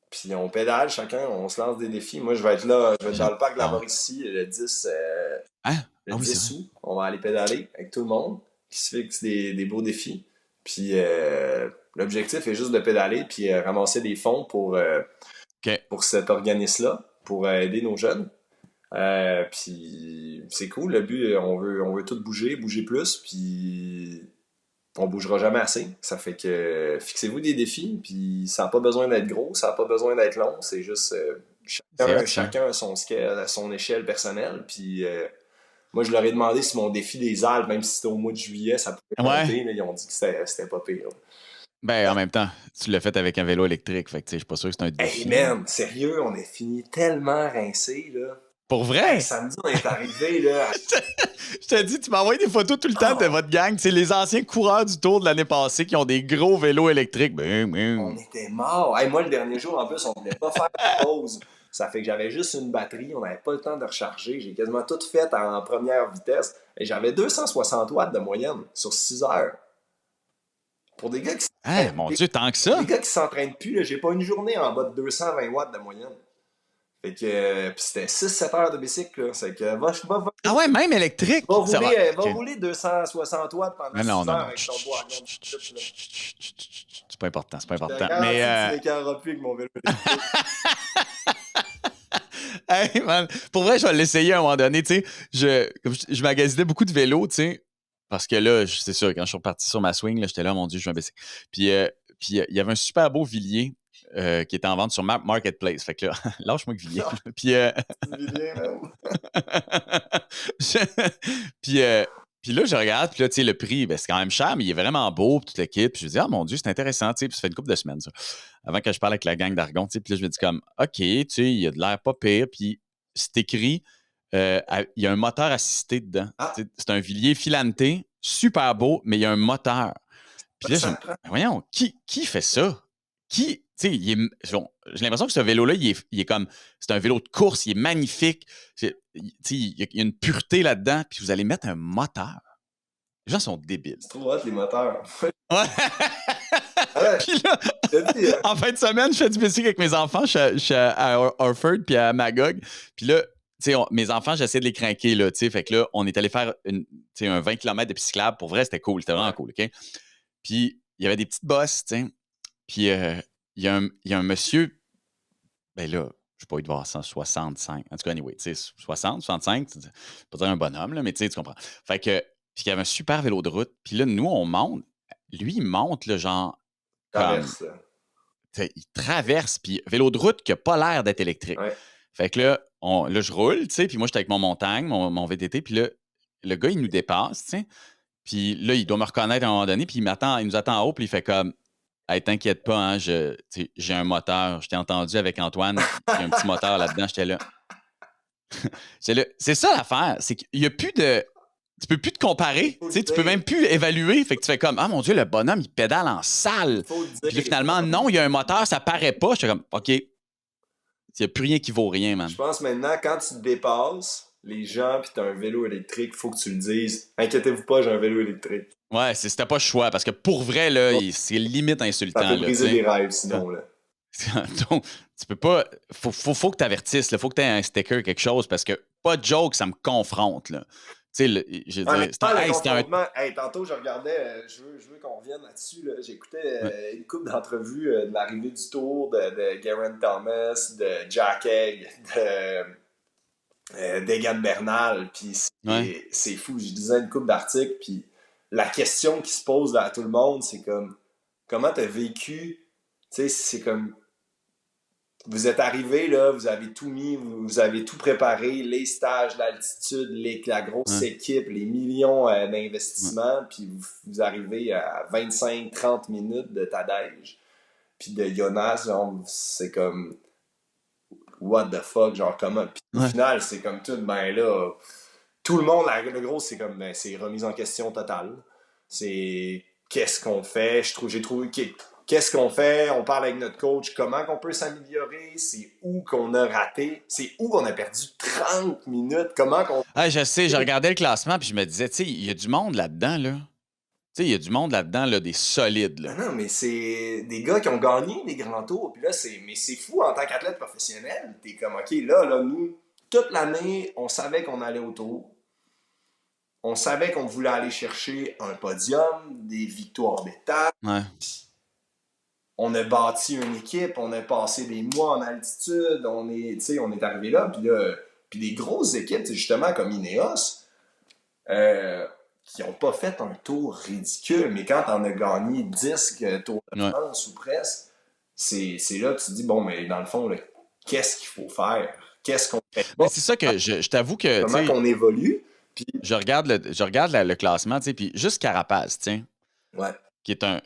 Puis on pédale chacun, on se lance des défis. Moi, je vais être là, dans le parc de la Mauricie le 10, le 10 août. On va aller pédaler avec tout le monde qui se fixe des beaux défis. Puis l'objectif est juste de pédaler puis ramasser des fonds pour cet organisme-là, pour aider nos jeunes. Puis c'est cool, le but, on veut tout bouger plus, puis on bougera jamais assez. Ça fait que fixez-vous des défis, puis ça n'a pas besoin d'être gros, ça n'a pas besoin d'être long, c'est juste chacun à son échelle personnelle. Puis moi, je leur ai demandé si mon défi des Alpes, même si c'était au mois de juillet, ça pouvait monter, mais ils ont dit que c'était pas pire. Ben, en même temps, tu l'as fait avec un vélo électrique, fait que je suis pas sûr que c'est un défi. Hey man, sérieux, on a fini tellement rincé, là. Pour vrai? Hey, samedi, on est arrivé, là. Je te dis, tu m'as envoyé des photos tout le temps de votre gang. C'est les anciens coureurs du Tour de l'année passée qui ont des gros vélos électriques. On était morts. Hey, moi, le dernier jour, en plus, on voulait pas faire de pause. Ça fait que j'avais juste une batterie. On n'avait pas le temps de recharger. J'ai quasiment tout fait en première vitesse. Et j'avais 260 watts de moyenne sur 6 heures. Pour des gars qui mon Dieu, tant que ça! Des gars qui s'entraînent plus, là, j'ai pas une journée en bas de 220 watts de moyenne. Fait que puis c'était 6-7 heures de bicycle, là. C'est que va ah ouais, même électrique! Va rouler 260 watts pendant 6 heures avec ton bois. C'est pas important, Mais tu n'écarteras plus avec mon vélo. Hey man, pour vrai, je vais l'essayer à un moment donné, tu sais. Je magasinais beaucoup de vélos, tu sais. Parce que là, c'est sûr, quand je suis reparti sur ma swing, là, j'étais là, mon Dieu, je vais baisser. Puis puis il y avait un super beau Villiers qui était en vente sur Marketplace. Fait que là, lâche-moi que Villiers. Puis, puis là, je regarde, puis là, tu sais, le prix, ben, c'est quand même cher, mais il est vraiment beau, puis toute l'équipe. Puis je me dis, ah mon Dieu, c'est intéressant, tu sais. Puis ça fait une couple de semaines, ça. Avant que je parle avec la gang d'Argon, tu sais. Puis là, je me dis comme, OK, tu sais, il a de l'air pas pire. Puis c'est écrit, il y a un moteur assisté dedans. C'est un Villiers filanté, super beau, mais il y a un moteur. Puis là, voyons, qui fait ça? Qui, tu sais, j'ai l'impression que ce vélo-là, il est comme, c'est un vélo de course, il est magnifique. Tu sais, il y a une pureté là-dedans, puis vous allez mettre un moteur. Les gens sont débiles. C'est trop hot, les moteurs. Ouais. Puis là, en fin de semaine, je fais du bicycle avec mes enfants. Je suis à Orford puis à Magog. Puis là, tu sais, mes enfants, j'essaie de les craquer, là, tu sais. Fait que là, on est allé faire un 20 km de cyclable. Pour vrai, c'était cool. C'était vraiment cool, OK? Puis il y avait des petites bosses, tu sais. Puis il y a un monsieur, ben là, je sais pas, il doit avoir 165. En tout cas, anyway, tu sais, 60, 65, c'est pas dire un bonhomme, là, mais tu sais, tu comprends. Fait que, puis il y avait un super vélo de route. Puis là, nous, on monte. Lui, il monte, le genre. Traverse, il traverse, puis vélo de route qui n'a pas l'air d'être électrique. Ouais. Fait que là, je roule, tu sais, puis moi, j'étais avec mon montagne, mon VTT, puis là, le gars, il nous dépasse, tu sais. Puis là, il doit me reconnaître à un moment donné, puis il nous attend en haut, puis il fait comme, hey, t'inquiète pas, hein, j'ai un moteur. Je t'ai entendu avec Antoine, il y a un petit moteur là-dedans, j'étais là. C'est ça l'affaire, c'est qu'il n'y a plus de. Tu peux plus te comparer, tu peux même plus évaluer. Fait que tu fais comme, ah mon Dieu, le bonhomme, il pédale en salle. Puis là, finalement, non, il y a un moteur, ça paraît pas. J'étais comme, OK, il n'y a plus rien qui vaut rien, man. Je pense maintenant, quand tu te dépasses, les gens, puis tu as un vélo électrique, il faut que tu le dises. Inquiétez-vous pas, j'ai un vélo électrique. Ouais, c'était pas le choix, parce que pour vrai, là, c'est limite insultant. Ça peut briser des rêves, sinon, là. Donc, tu peux pas. Faut que tu avertisses, il faut que tu aies un sticker, quelque chose, parce que pas de joke, ça me confronte, là. Tu sais, tantôt, je regardais, je veux qu'on revienne là-dessus. Là. J'écoutais une couple d'entrevues de l'arrivée du Tour de Geraint Thomas, de Jack Egg, d'Egan Bernal. Puis c'est fou. Je lisais une couple d'articles. Puis la question qui se pose à tout le monde, c'est comme comment tu as vécu. Tu sais, c'est comme. Vous êtes arrivé, là, vous avez tout mis, vous avez tout préparé, les stages, l'altitude, la grosse équipe, les millions d'investissements, puis vous arrivez à 25-30 minutes de Tadej, puis de Jonas, genre, c'est comme what the fuck, genre comment. Puis au final, c'est comme tout, ben là, tout le monde, le gros, c'est comme, ben, c'est remise en question totale. C'est qu'est-ce qu'on fait, j'ai trouvé qu'est-ce qu'on fait? On parle avec notre coach. Comment qu'on peut s'améliorer? C'est où qu'on a raté? C'est où qu'on a perdu 30 minutes? Comment qu'on... Ah, je sais, je regardais le classement puis je me disais, tu sais, il y a du monde là-dedans, là. Tu sais, il y a du monde là-dedans, là, des solides, là. Non, mais c'est des gars qui ont gagné des grands tours. Puis là, c'est fou en tant qu'athlète professionnel. T'es comme, OK, là, nous, toute l'année, on savait qu'on allait au tour. On savait qu'on voulait aller chercher un podium, des victoires d'étape. Ouais. On a bâti une équipe, on a passé des mois en altitude, on est arrivé là, puis des grosses équipes, justement comme Ineos, qui n'ont pas fait un tour ridicule, mais quand on a gagné 10 Tours de France ou presque, c'est là que tu te dis, bon, mais dans le fond, là, qu'est-ce qu'il faut faire? Qu'est-ce qu'on fait? Ben, c'est ça que je t'avoue que... Comment qu'on évolue? Puis... Je regarde le classement, tu sais, puis juste Carapace, tiens. Ouais. Qui est un...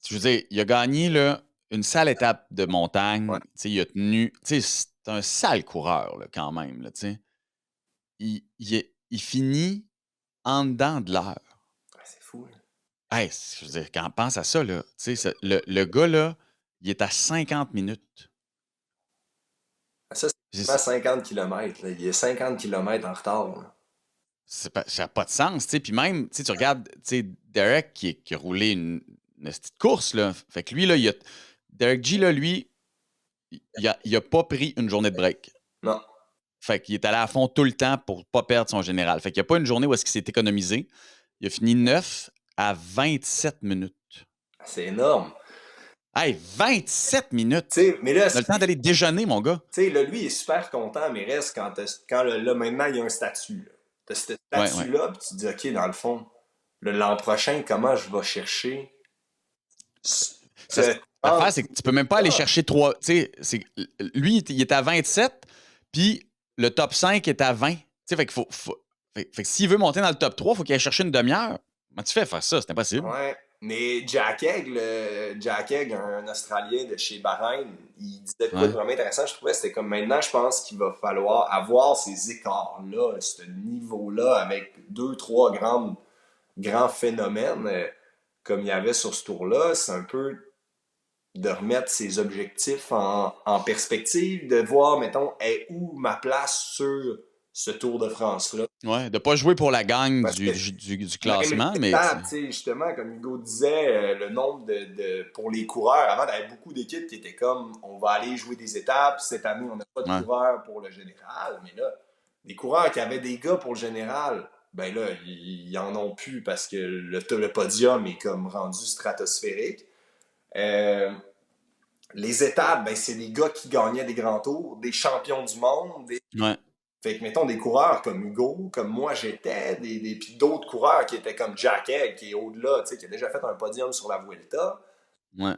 je veux dire, il a gagné là, une sale étape de montagne. Ouais. Il a tenu. C'est un sale coureur là, quand même. Là, il finit en dedans de l'heure. Ouais, c'est fou. Là. Hey, je veux dire, quand on pense à ça, là, le gars, là, il est à 50 minutes. Ça, c'est pas 50 km. Là. Il est 50 km en retard. Là. Ça n'a pas de sens. Puis même, tu regardes Derek qui a roulé une petite course. Là. Fait que lui, là, Derek G, là, lui, il a pas pris une journée de break. Non. Fait qu'il est allé à fond tout le temps pour pas perdre son général. Fait qu'il n'y a pas une journée où est-ce qu'il s'est économisé. Il a fini 9 à 27 minutes. C'est énorme. Hey, 27 minutes! T'sais, mais là, on a le temps d'aller déjeuner, mon gars. Tu sais, là, lui, il est super content, mais reste quand là, maintenant, il y a un statut. Tu as ce statut-là, puis tu te dis, OK, dans le fond, l'an prochain, comment je vais chercher L'affaire, c'est que tu peux même pas aller chercher 3. Tu sais, lui, il est à 27, puis le top 5 est à 20. Tu sais, fait que s'il veut monter dans le top 3, il faut qu'il aille chercher une demi-heure. Comment tu fais faire ça? C'est impossible. Ouais. Mais Jack Egg, un Australien de chez Bahreïn, il disait quoi de vraiment intéressant, je trouvais, c'était comme maintenant, je pense qu'il va falloir avoir ces écarts-là, ce niveau-là, avec 2-3 grands phénomènes comme il y avait sur ce tour-là. C'est un peu de remettre ses objectifs en perspective, de voir, mettons, est où ma place sur ce Tour de France-là. Ouais, de pas jouer pour la gagne du classement, mais... Justement, comme Hugo disait, le nombre pour les coureurs, avant, il y avait beaucoup d'équipes qui étaient comme, on va aller jouer des étapes, cette année, on n'a pas de coureurs pour le général, mais là, les coureurs qui avaient des gars pour le général, ben là, ils en ont plus parce que le podium est comme rendu stratosphérique. Les étapes, ben, c'est des gars qui gagnaient des grands tours, des champions du monde. Fait que, mettons, des coureurs comme Hugo, comme moi j'étais, puis d'autres coureurs qui étaient comme Jack Egg, qui est au-delà, qui a déjà fait un podium sur la Vuelta. Ouais.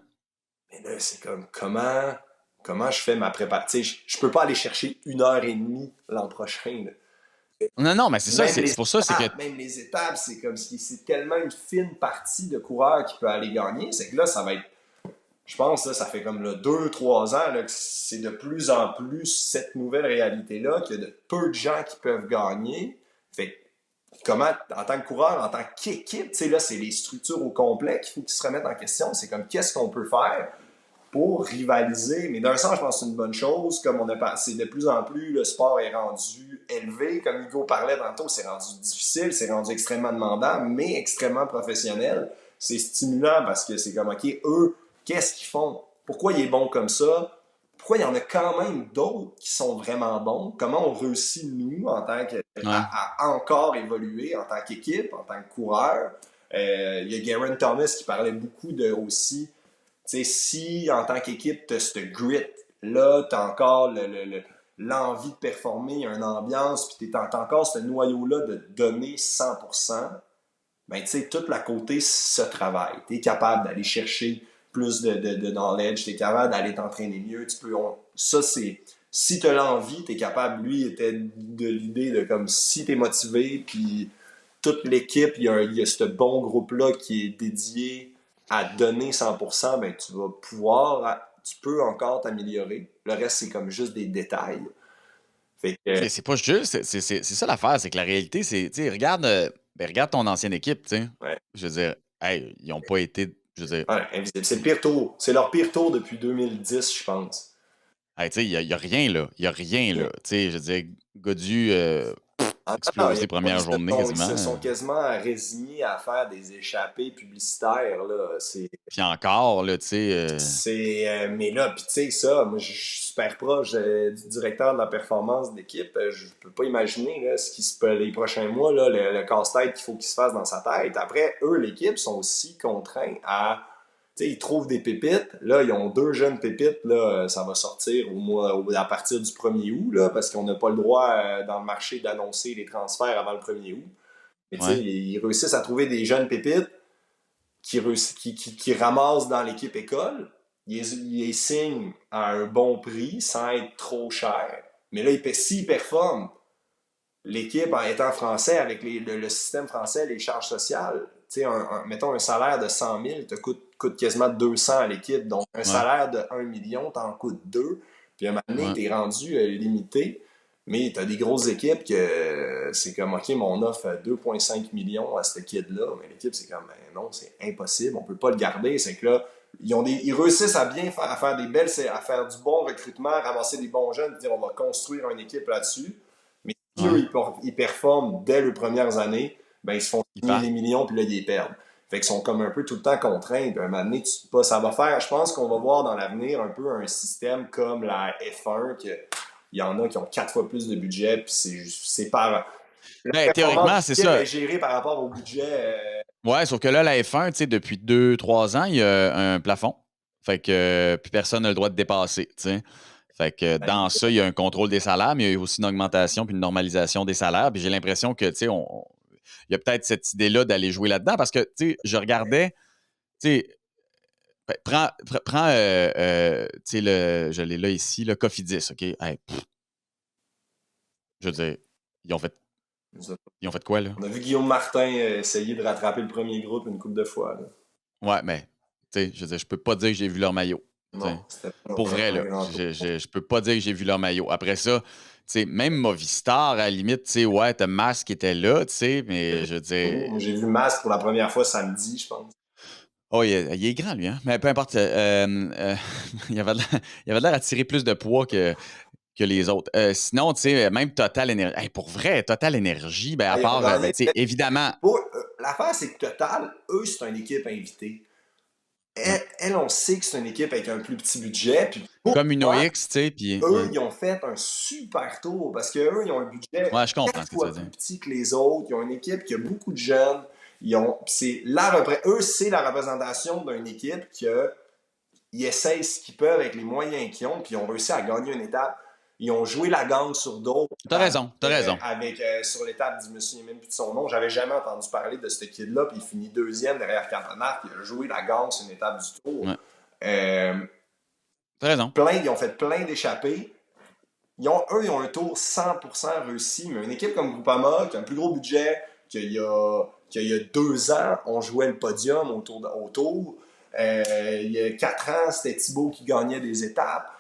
Mais là, c'est comme, comment je fais ma préparation? Je peux pas aller chercher 1h30 l'an prochain. Là. Non, mais c'est ça, c'est pour ça, c'est que... Même les étapes, c'est comme si c'est tellement une fine partie de coureurs qui peut aller gagner, c'est que là, ça va être... Je pense que ça fait comme 2-3 ans là, que c'est de plus en plus cette nouvelle réalité-là, qu'il y a de peu de gens qui peuvent gagner. Fait comment, en tant que coureur, en tant qu'équipe, là, c'est les structures au complet qu'il faut qu'ils se remettent en question. C'est comme qu'est-ce qu'on peut faire pour rivaliser. Mais d'un sens, je pense que c'est une bonne chose. Comme c'est de plus en plus, le sport est rendu élevé. Comme Hugo parlait tantôt, c'est rendu difficile, c'est rendu extrêmement demandant, mais extrêmement professionnel. C'est stimulant parce que c'est comme, OK, eux, qu'est-ce qu'ils font? Pourquoi il est bon comme ça? Pourquoi il y en a quand même d'autres qui sont vraiment bons? Comment on réussit, nous, en tant à encore évoluer en tant qu'équipe, en tant que coureur? Il y a Geraint Thomas qui parlait beaucoup de aussi, tu sais, si en tant qu'équipe, tu as ce grit-là, tu as encore l'envie de performer, il y a une ambiance, puis tu as encore ce noyau-là de donner 100%, ben tu sais, tout la côté se travaille. Tu es capable d'aller chercher plus de knowledge, tu es capable d'aller t'entraîner mieux. Ça, c'est... Si tu as l'envie, tu es capable. Lui, il était de l'idée de comme si tu es motivé, puis toute l'équipe, il y a ce bon groupe-là qui est dédié à donner 100%, ben tu vas pouvoir... Tu peux encore t'améliorer. Le reste, c'est comme juste des détails. Fait que... Mais c'est pas juste... C'est ça l'affaire, c'est que la réalité, c'est... Tu sais, regarde ton ancienne équipe, tu sais. Ouais. Je veux dire, hey, ils n'ont pas été... Je veux dire... Ouais, invisible. C'est le pire tour. C'est leur pire tour depuis 2010, je pense. Hey, tu sais, il n'y a rien, là. Il n'y a rien, là. Tu sais, je veux dire, Godu explosé première journée, quasiment. Ils se sont quasiment résignés à faire des échappées publicitaires, là. Puis encore, là, tu sais... mais là, puis tu sais, ça, moi, je suis super proche du directeur de la performance d'équipe. Je peux pas imaginer là, ce qui se peut les prochains mois, là, le casse-tête qu'il faut qu'il se fasse dans sa tête. Après, eux, l'équipe, sont aussi contraints à... Tu sais, ils trouvent des pépites. Là, ils ont 2 jeunes pépites. Là, ça va sortir à partir du 1er août, là, parce qu'on n'a pas le droit dans le marché d'annoncer les transferts avant le 1er août. Mais tu sais, ils réussissent à trouver des jeunes pépites qui ramassent dans l'équipe école. Ils les signent à un bon prix sans être trop cher. Mais là, s'ils performent, l'équipe, en étant français, avec le système français, les charges sociales, tu sais, mettons un salaire de 100 000 te coûte quasiment 200 à l'équipe. Donc, un salaire de 1 million t'en coûte 2. Puis à un moment donné, t'es rendu limité. Mais t'as des grosses équipes que c'est comme, OK, on offre 2,5 millions à cette kid-là. Mais l'équipe, c'est comme, ben non, c'est impossible. On peut pas le garder. C'est que là, ils réussissent à bien faire, à faire du bon recrutement, à ramasser des bons jeunes, dire on va construire une équipe là-dessus. Mais si eux, ils performent dès les premières années, ben ils se font signer des millions, puis là, ils les perdent. Fait qu'ils sont comme un peu tout le temps contraints. Puis à un moment donné, ça va faire... Je pense qu'on va voir dans l'avenir un peu un système comme la F1, qu'il y en a qui ont 4 fois plus de budget, puis c'est par... théoriquement, c'est ça. Est géré par rapport au budget... Ouais, sauf que là, la F1, tu sais, depuis 2-3 ans, il y a un plafond. Fait que puis personne n'a le droit de dépasser, tu sais. Fait que dans ça, il y a un contrôle des salaires, mais il y a aussi une augmentation puis une normalisation des salaires. Puis j'ai l'impression que, tu sais, il y a peut-être cette idée-là d'aller jouer là-dedans parce que, tu sais, je regardais, tu sais, Ben, prends tu sais, je l'ai là ici, le Cofidis, OK? Hey, je veux dire, ils ont fait quoi, là? On a vu Guillaume Martin essayer de rattraper le premier groupe une couple de fois. Là. Ouais, mais, tu sais, je veux dire, je peux pas dire que j'ai vu leur maillot. Non, c'était pas Pour vrai, un là. grand tour. Je peux pas dire que j'ai vu leur maillot. Après ça, tu sais, même Movistar, à la limite, tu sais, ouais, t'as Mas qui était là, tu sais, mais je veux dire. Moi, j'ai vu Mas pour la première fois samedi, je pense. Oh, il est grand, lui, hein? Mais peu importe. Il avait de l'air à tirer plus de poids que les autres. Sinon, tu sais, même Total Énergie. Hey, pour vrai, Total Énergie, ben, à Ils ont part, gagné. ben, tu sais, évidemment. L'affaire, c'est que Total, eux, c'est une équipe invitée. Ouais. Elle, on sait que c'est une équipe avec un plus petit budget. Puis Comme une OX, tu sais, puis. eux, Ouais. ils ont fait un super tour parce qu'eux, ils ont un budget Ouais, je comprends 4 ce que tu veux fois dire. plus petit que les autres. Ils ont une équipe qui a beaucoup de jeunes. C'est la représentation d'une équipe qu'ils essayent ce qu'ils peuvent avec les moyens qu'ils ont, puis ils ont réussi à gagner une étape. Ils ont joué la gang sur d'autres. T'as raison. Sur l'étape, je me souviens même plus de son nom. J'avais jamais entendu parler de ce kid-là, puis il finit deuxième derrière Campanart, puis il a joué la gang sur une étape du tour. Ouais. T'as raison. Ils ont fait plein d'échappées. Ils ont un tour 100% réussi, mais une équipe comme Groupama, qui a un plus gros budget qu'il y a 2 ans, on jouait le podium au tour. Il y a 4 ans, c'était Thibaut qui gagnait des étapes.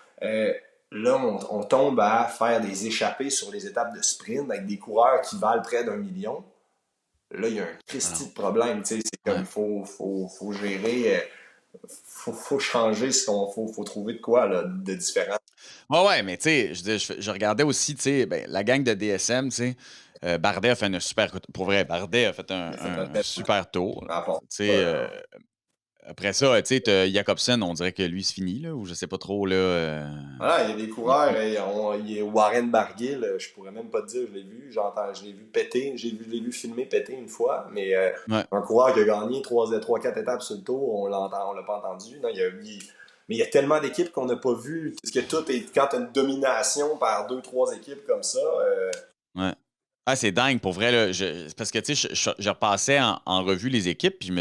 Là, on tombe à faire des échappées sur les étapes de sprint avec des coureurs qui valent près d'1 million. Là, il y a un Christy de problème. C'est comme, faut gérer, faut changer, faut trouver de quoi là, de différent. Ouais, mais tu sais, je regardais aussi, tu sais, ben, la gang de DSM, tu sais, Bardet a fait un super. Pour vrai, Bardet a fait un super tour. Tu sais, après ça, tu sais, Jacobsen, on dirait que lui, c'est fini, là, ou je sais pas trop, là. Voilà, il y a des coureurs, il y a Warren Barguil, je pourrais même pas te dire, je l'ai vu, je l'ai vu péter, je l'ai vu filmer péter une fois, mais un coureur qui a gagné 3-4 étapes sur le tour, on l'a pas entendu. Non, mais il y a tellement d'équipes qu'on n'a pas vues. Parce que quand tu as une domination par 2-3 équipes comme ça. Ouais. Ah, c'est dingue, pour vrai, là. Parce que, tu sais, je repassais en revue les équipes, puis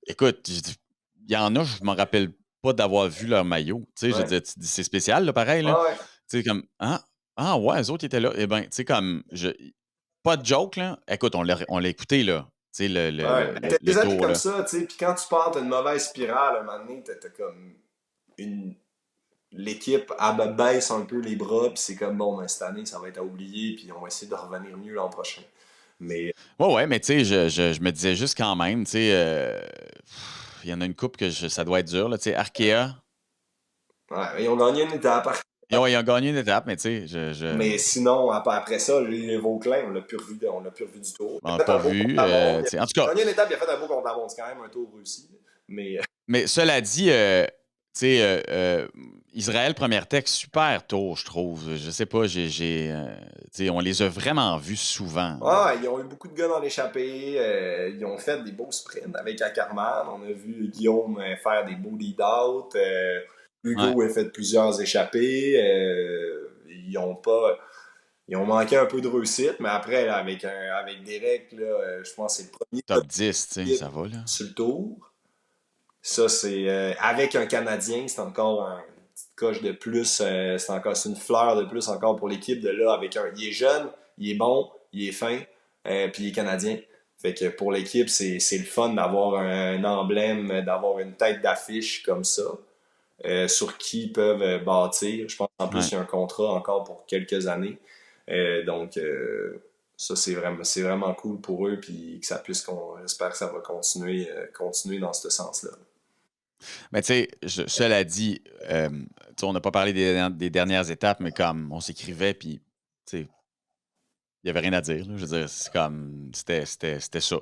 écoute, il y en a, je me rappelle pas d'avoir vu leur maillot. Tu sais, je veux dire, c'est spécial, là, pareil, là. Ouais. Tu sais, comme, ah, ouais, eux autres étaient là. Eh bien, tu sais, comme, pas de joke, là. Écoute, on l'a écouté, là. Tu sais, t'as des années tour, comme là. ça, tu sais, puis quand tu pars, t'as une mauvaise spirale, à un moment donné, t'as comme l'équipe baisse un peu les bras, puis c'est comme, bon, ben, cette année, ça va être à oublier, puis on va essayer de revenir mieux l'an prochain. Mais... Ouais, mais tu sais, je me disais juste quand même, tu sais, il y en a une couple que ça doit être dur, là. Tu sais, Arkea. Ouais, ils ont gagné une étape. Ils ont gagné une étape, mais tu sais, Mais sinon, après ça, les Vauclin, on l'a plus revu du tour. On l'a pas vu. En tout cas. Il a gagné une étape, il a fait un beau contre-la-montre. C'est quand même un tour réussi. Mais cela dit, tu sais, Israël, première texte, super tour, je trouve. Je sais pas, tu sais, on les a vraiment vus souvent. Ah, ils ont eu beaucoup de gars dans l'échappée. Ils ont fait des beaux sprints avec Ackermann. On a vu Guillaume faire des beaux lead-out. Hugo a fait plusieurs échappées. Ils ont manqué un peu de réussite, mais après, là, avec Derek, là, je pense que c'est le premier top 10, tu sais, ça va, là. Sur le tour. Ça, c'est avec un Canadien, c'est encore une petite coche de plus. C'est une fleur de plus encore pour l'équipe de là. Il est jeune, il est bon, il est fin, puis il est Canadien. Fait que pour l'équipe, c'est le fun d'avoir un emblème, d'avoir une tête d'affiche comme ça. Sur qui ils peuvent bâtir. Je pense qu'en plus, il y a un contrat encore pour quelques années. Donc, ça, c'est vraiment cool pour eux. Puis que ça puisse, j'espère que ça va continuer dans ce sens-là. Mais tu sais, cela dit, on n'a pas parlé des dernières étapes, mais comme on s'écrivait, puis tu sais, il n'y avait rien à dire. Là. Je veux dire, c'est comme, c'était ça.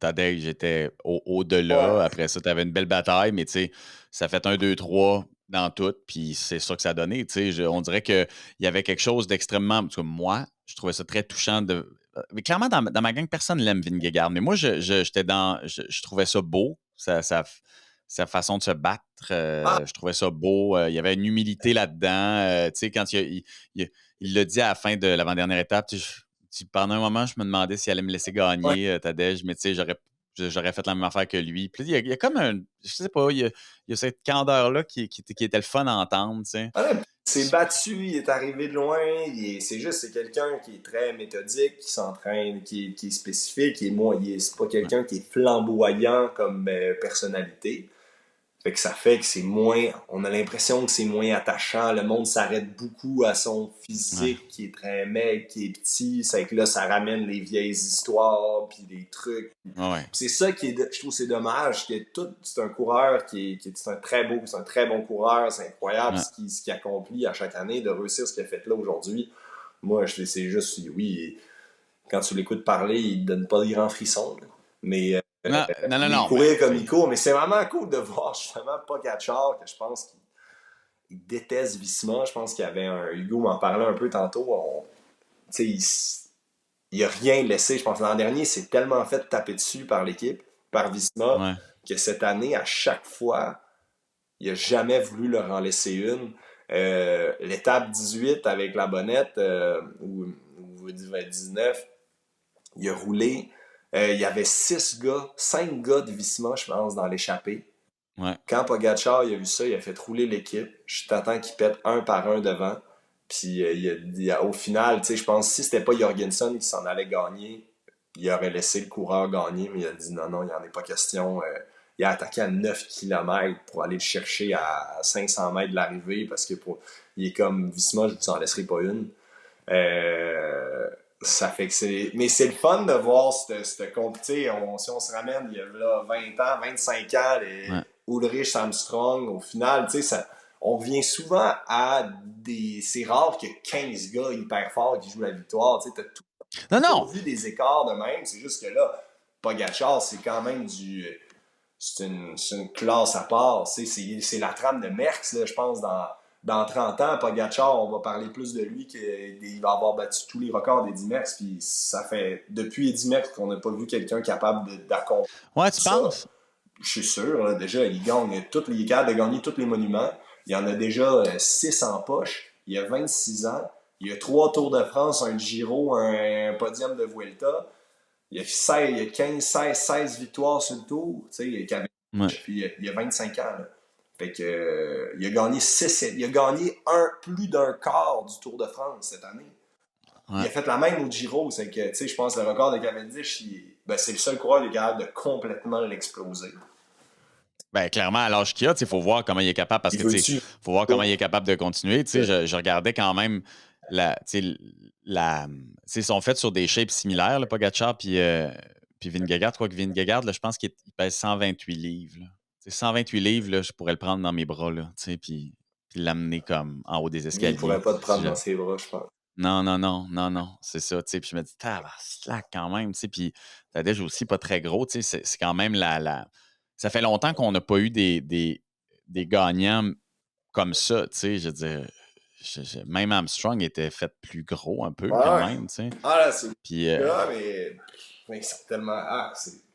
Tadej, j'étais au-delà. Ouais. Après ça, tu avais une belle bataille, mais tu sais, ça fait 1, 2, 3 dans tout, puis c'est ça que ça a donné. On dirait qu'il y avait quelque chose d'extrêmement. En tout cas, moi, je trouvais ça très touchant. Mais clairement, dans ma gang, personne n'aime Vingegaard, mais moi, je trouvais ça beau, sa façon de se battre. Je trouvais ça beau. Il y avait une humilité là-dedans. Tu sais, quand il l'a dit à la fin de l'avant-dernière étape, pendant un moment, je me demandais s'il allait me laisser gagner, Tadej, mais tu sais, j'aurais fait la même affaire que lui. Puis il y a comme un. Je sais pas, il y a cette candeur-là qui était le fun à entendre, tu sais. Ouais, il s'est battu, il est arrivé de loin. C'est quelqu'un qui est très méthodique, qui s'entraîne, qui est spécifique, c'est pas quelqu'un qui est flamboyant comme personnalité. Fait que ça fait que c'est moins. On a l'impression que c'est moins attachant. Le monde s'arrête beaucoup à son physique qui est très maigre, qui est petit. C'est que là, ça ramène les vieilles histoires puis des trucs. Ouais. C'est ça qui est. Je trouve que c'est dommage. C'est un coureur c'est un très bon coureur. C'est incroyable ce qu'il accomplit à chaque année, de réussir ce qu'il a fait là aujourd'hui. Moi, c'est juste. Oui, quand tu l'écoutes parler, il donne pas de grands frissons. Là. Mais. Non. Courir comme il court, mais c'est vraiment cool de voir justement Pogačar, que je pense qu'il déteste Visma. Je pense qu'il y avait Hugo m'en parlait un peu tantôt. Il a rien laissé. Je pense que l'an dernier, il s'est tellement fait taper dessus par l'équipe, par Visma, que cette année, à chaque fois, il n'a jamais voulu leur en laisser une. L'étape 18 avec la bonnette, ou 19, il a roulé. Il y avait 5 gars de Visma, je pense, dans l'échappée. Ouais. Quand Pogačar il a vu ça, il a fait rouler l'équipe. Je t'attends qu'ils pètent un par un devant. Puis au final, je pense que si c'était pas Jorgensen qui s'en allait gagner, il aurait laissé le coureur gagner, mais il a dit non, il n'y en est pas question. Il a attaqué à 9 km pour aller le chercher à 500 mètres de l'arrivée parce que il est comme Visma, je ne t'en laisserai pas une. Ça fait que c'est. Mais c'est le fun de voir cette compétition. Si on se ramène il y a là 20 ans, 25 ans, les Ulrich Armstrong, au final, on revient souvent à des. C'est rare qu'il y ait 15 gars hyper forts qui jouent la victoire. Tu sais, t'as toujours vu des écarts de même. C'est juste que là, Pogačar, c'est quand même du. C'est une classe à part. C'est la trame de Merckx, là, je pense, dans 30 ans, Pogačar, on va parler plus de lui qu'il va avoir battu tous les records d'Eddy Merckx. Puis ça fait depuis Eddy Merckx qu'on n'a pas vu quelqu'un capable d'accomplir. Ouais, tu penses? Je suis sûr. Là, déjà, il est capable de gagner tous les monuments. Il y en a déjà 6 en poche. Il a 26 ans. Il y a 3 Tours de France, un Giro, un podium de Vuelta. Il y a 16 victoires sur le tour. Puis il y a 25 ans. Là. Fait que, il a gagné plus d'un quart du Tour de France cette année. Ouais. Il a fait la même au Giro. C'est que, je pense que le record de Cavendish, c'est le seul coureur qui est capable de complètement l'exploser. Ben, clairement, à l'âge qu'il a, il faut voir comment il est capable. Parce que, faut voir comment il est capable de continuer. Je regardais quand même ils sont faits sur des shapes similaires, le Pogačar puis Vingegaard. Quoique Vingegaard, je pense qu'il pèse 128 livres. Là. 128 livres, là, je pourrais le prendre dans mes bras, là, puis l'amener comme en haut des escaliers. Il ne pourrait pas te prendre dans ses bras, je pense. Non, c'est ça. Puis je me dis, slack quand même. Puis Tadej aussi pas très gros. C'est quand même ça fait longtemps qu'on n'a pas eu des gagnants comme ça. Je veux dire, même Armstrong était fait plus gros un peu quand même. Là, c'est mais certainement.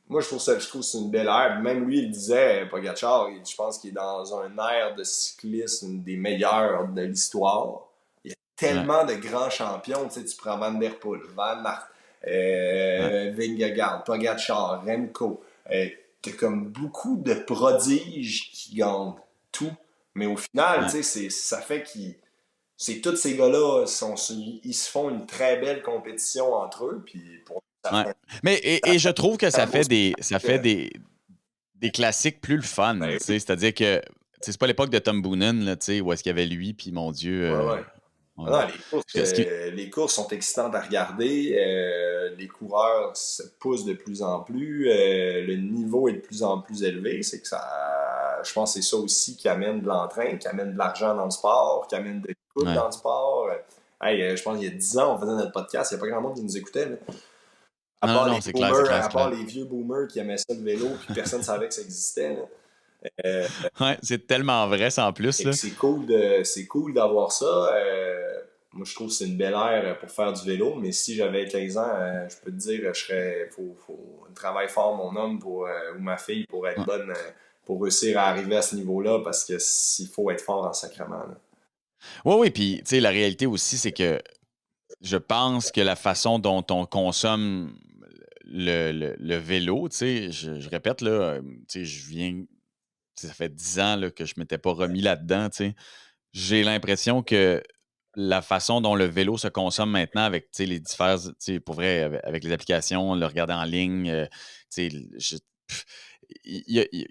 Moi, je trouve que c'est une belle ère. Même lui, il disait, Pogačar, je pense qu'il est dans un ère de cyclisme des meilleurs de l'histoire. Il y a tellement de grands champions. Tu prends Van Der Poel, Van Aert, Vingegaard, Pogačar, Remco. T'as comme beaucoup de prodiges qui gagnent tout. Mais au final, ça fait tous ces gars-là, ils se font une très belle compétition entre eux. Puis Mais je trouve que ça fait des classiques plus le fun. C'est-à-dire que c'est pas l'époque de Tom Boonen là, où est-ce qu'il y avait lui, puis mon Dieu. Les courses sont excitantes à regarder. Les coureurs se poussent de plus en plus. Le niveau est de plus en plus élevé. C'est que je pense que c'est ça aussi qui amène de l'entrain, qui amène de l'argent dans le sport, qui amène de l'écoute dans le sport. Je pense qu'il y a 10 ans, on faisait notre podcast, il n'y a pas grand monde qui nous écoutait. Là. À part les vieux boomers qui aimaient ça le vélo, puis personne ne savait que ça existait. Là. C'est tellement vrai, ça en plus. Là. C'est cool d'avoir ça. Moi, je trouve que c'est une belle ère pour faire du vélo, mais si j'avais 15 ans, je peux te dire, faut travailler fort, mon homme, ou ma fille, pour être bonne, pour réussir à arriver à ce niveau-là, parce que s'il faut être fort en sacrement. Là. Oui, puis la réalité aussi, c'est que je pense que la façon dont on consomme le vélo, tu sais, je répète, là, tu sais, ça fait 10 ans là, que je ne m'étais pas remis là-dedans, tu sais. J'ai l'impression que la façon dont le vélo se consomme maintenant avec, tu sais, les différents, tu sais, pour vrai, avec les applications, le regarder en ligne, tu sais, il y a- tu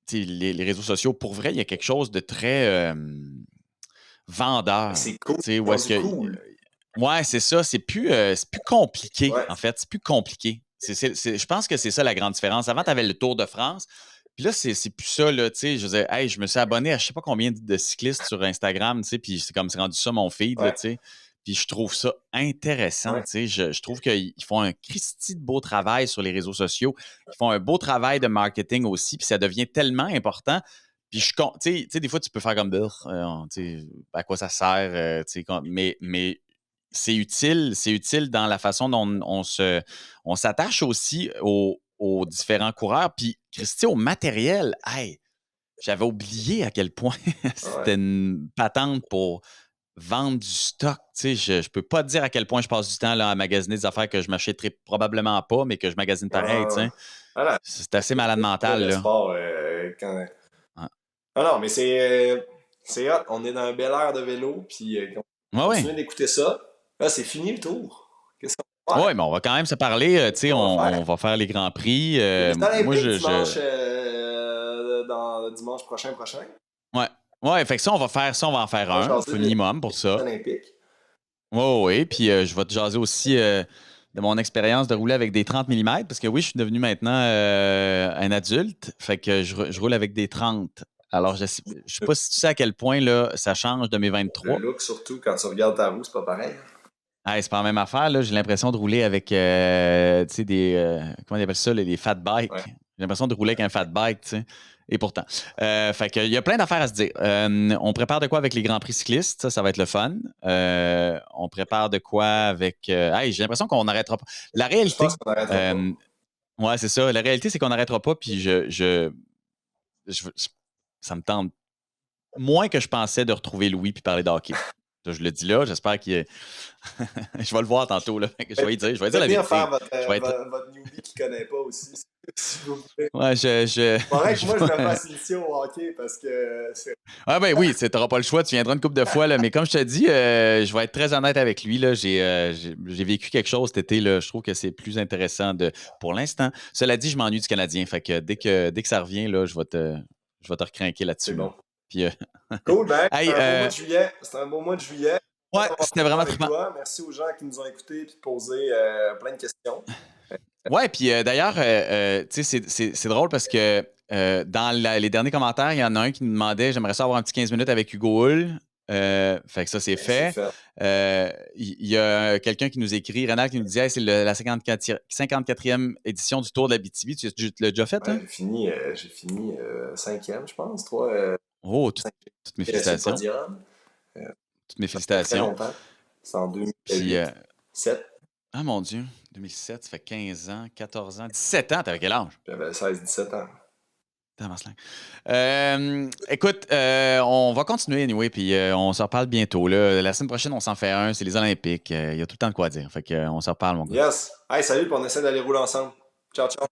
sais, les réseaux sociaux, pour vrai, il y a quelque chose de très vendeur. C'est cool, Tu sais, où est-ce rendu que. cool. Ouais, c'est ça. C'est plus compliqué, Ouais. en fait. C'est plus compliqué. Je pense que c'est ça la grande différence. Avant, tu avais le Tour de France. Puis là, c'est plus ça, là, tu sais. Je disais, hey, je me suis abonné à je sais pas combien de cyclistes sur Instagram, tu sais, puis c'est rendu ça mon feed, là, Ouais. tu sais. Puis je trouve ça intéressant, Ouais. tu sais. Je trouve qu'ils font un Christi de beau travail sur les réseaux sociaux. Ils font un beau travail de marketing aussi, puis ça devient tellement important. Puis tu sais, des fois, tu peux faire comme tu sais, à quoi ça sert, tu sais, mais c'est utile dans la façon dont on s'attache aussi aux différents coureurs. Puis, Christy, au matériel, hey, j'avais oublié à quel point c'était une patente pour vendre du stock. Tu sais, je peux pas te dire à quel point je passe du temps là, à magasiner des affaires que je m'achèterai probablement pas, mais que je magasine pareil. Tu sais. Voilà. C'est assez malade mental. Le Là. sport, quand... non, mais c'est hot. On est dans un bel air de vélo, puis on continue d'écouter ça. Là, c'est fini le tour. Qu'est-ce qu'on va faire? Oui, mais on va quand même se parler. Tu sais, on va faire les Grands Prix. Les moi, Olympiques dimanche prochain. Ouais. Ouais, fait que ça, on va en faire un, au minimum pour ça. Olympiques. Oui, puis je vais te jaser aussi de mon expérience de rouler avec des 30 mm, parce que oui, je suis devenu maintenant un adulte, fait que je roule avec des 30. Alors, je sais pas si tu sais à quel point là, ça change de mes 23. Le look, surtout, quand tu regardes ta roue, c'est pas pareil. Hey, c'est pas la même affaire, là. J'ai l'impression de rouler avec, tu sais, comment on appelle ça, les fat bikes. Ouais. J'ai l'impression de rouler avec un fat bike, tu sais. Et pourtant. Fait qu'il y a plein d'affaires à se dire. On prépare de quoi avec les Grands Prix cyclistes? Ça va être le fun. On prépare de quoi avec... hey, j'ai l'impression qu'on n'arrêtera pas. La réalité... Je pense qu'on n'arrêtera pas. Ouais, c'est ça. La réalité, c'est qu'on n'arrêtera pas, puis ça me tente moins que je pensais de retrouver Louis puis parler de hockey. Je le dis là, j'espère qu'il est... je vais le voir tantôt, là. Je vais lui dire la vérité. Faire votre newbie qui ne connaît pas aussi, si vous voulez. Ouais, Faudrait que moi, je me fasse initier au hockey parce que c'est... Ah ben oui, tu n'auras pas le choix, tu viendras une couple de fois, là, mais comme je te dis, je vais être très honnête avec lui. Là, j'ai vécu quelque chose cet été. Là, je trouve que c'est plus intéressant pour l'instant. Cela dit, je m'ennuie du Canadien. Fait que dès que ça revient, là, je vais te recrinquer là-dessus. C'est bon. Puis, cool, ben, hey, c'était un beau mois de juillet. Ouais, c'était vraiment trippant. Merci aux gens qui nous ont écoutés et posé plein de questions. Ouais, puis d'ailleurs, tu sais, c'est drôle parce que dans les derniers commentaires, il y en a un qui nous demandait j'aimerais ça avoir un petit 15 minutes avec Hugo Hull. Fait que ça, c'est fait. Il y a quelqu'un qui nous écrit, Renal, qui nous disait hey, c'est la 54e édition du Tour de l'Abitibi. Tu l'as déjà fait, hein? J'ai fini 5e, je pense. Toi, toutes mes félicitations. Toutes mes félicitations. C'est en 2007. Ah mon Dieu, 2007, ça fait 15 ans, 14 ans, 17 ans, t'avais quel âge? J'avais 16-17 ans. Écoute, on va continuer anyway, puis on se reparle bientôt. Là. La semaine prochaine, on s'en fait un, c'est les Olympiques. Il y a tout le temps de quoi dire. Fait qu'on se reparle, mon gars. Yes! Hey, salut, puis on essaie d'aller rouler ensemble. Ciao, ciao.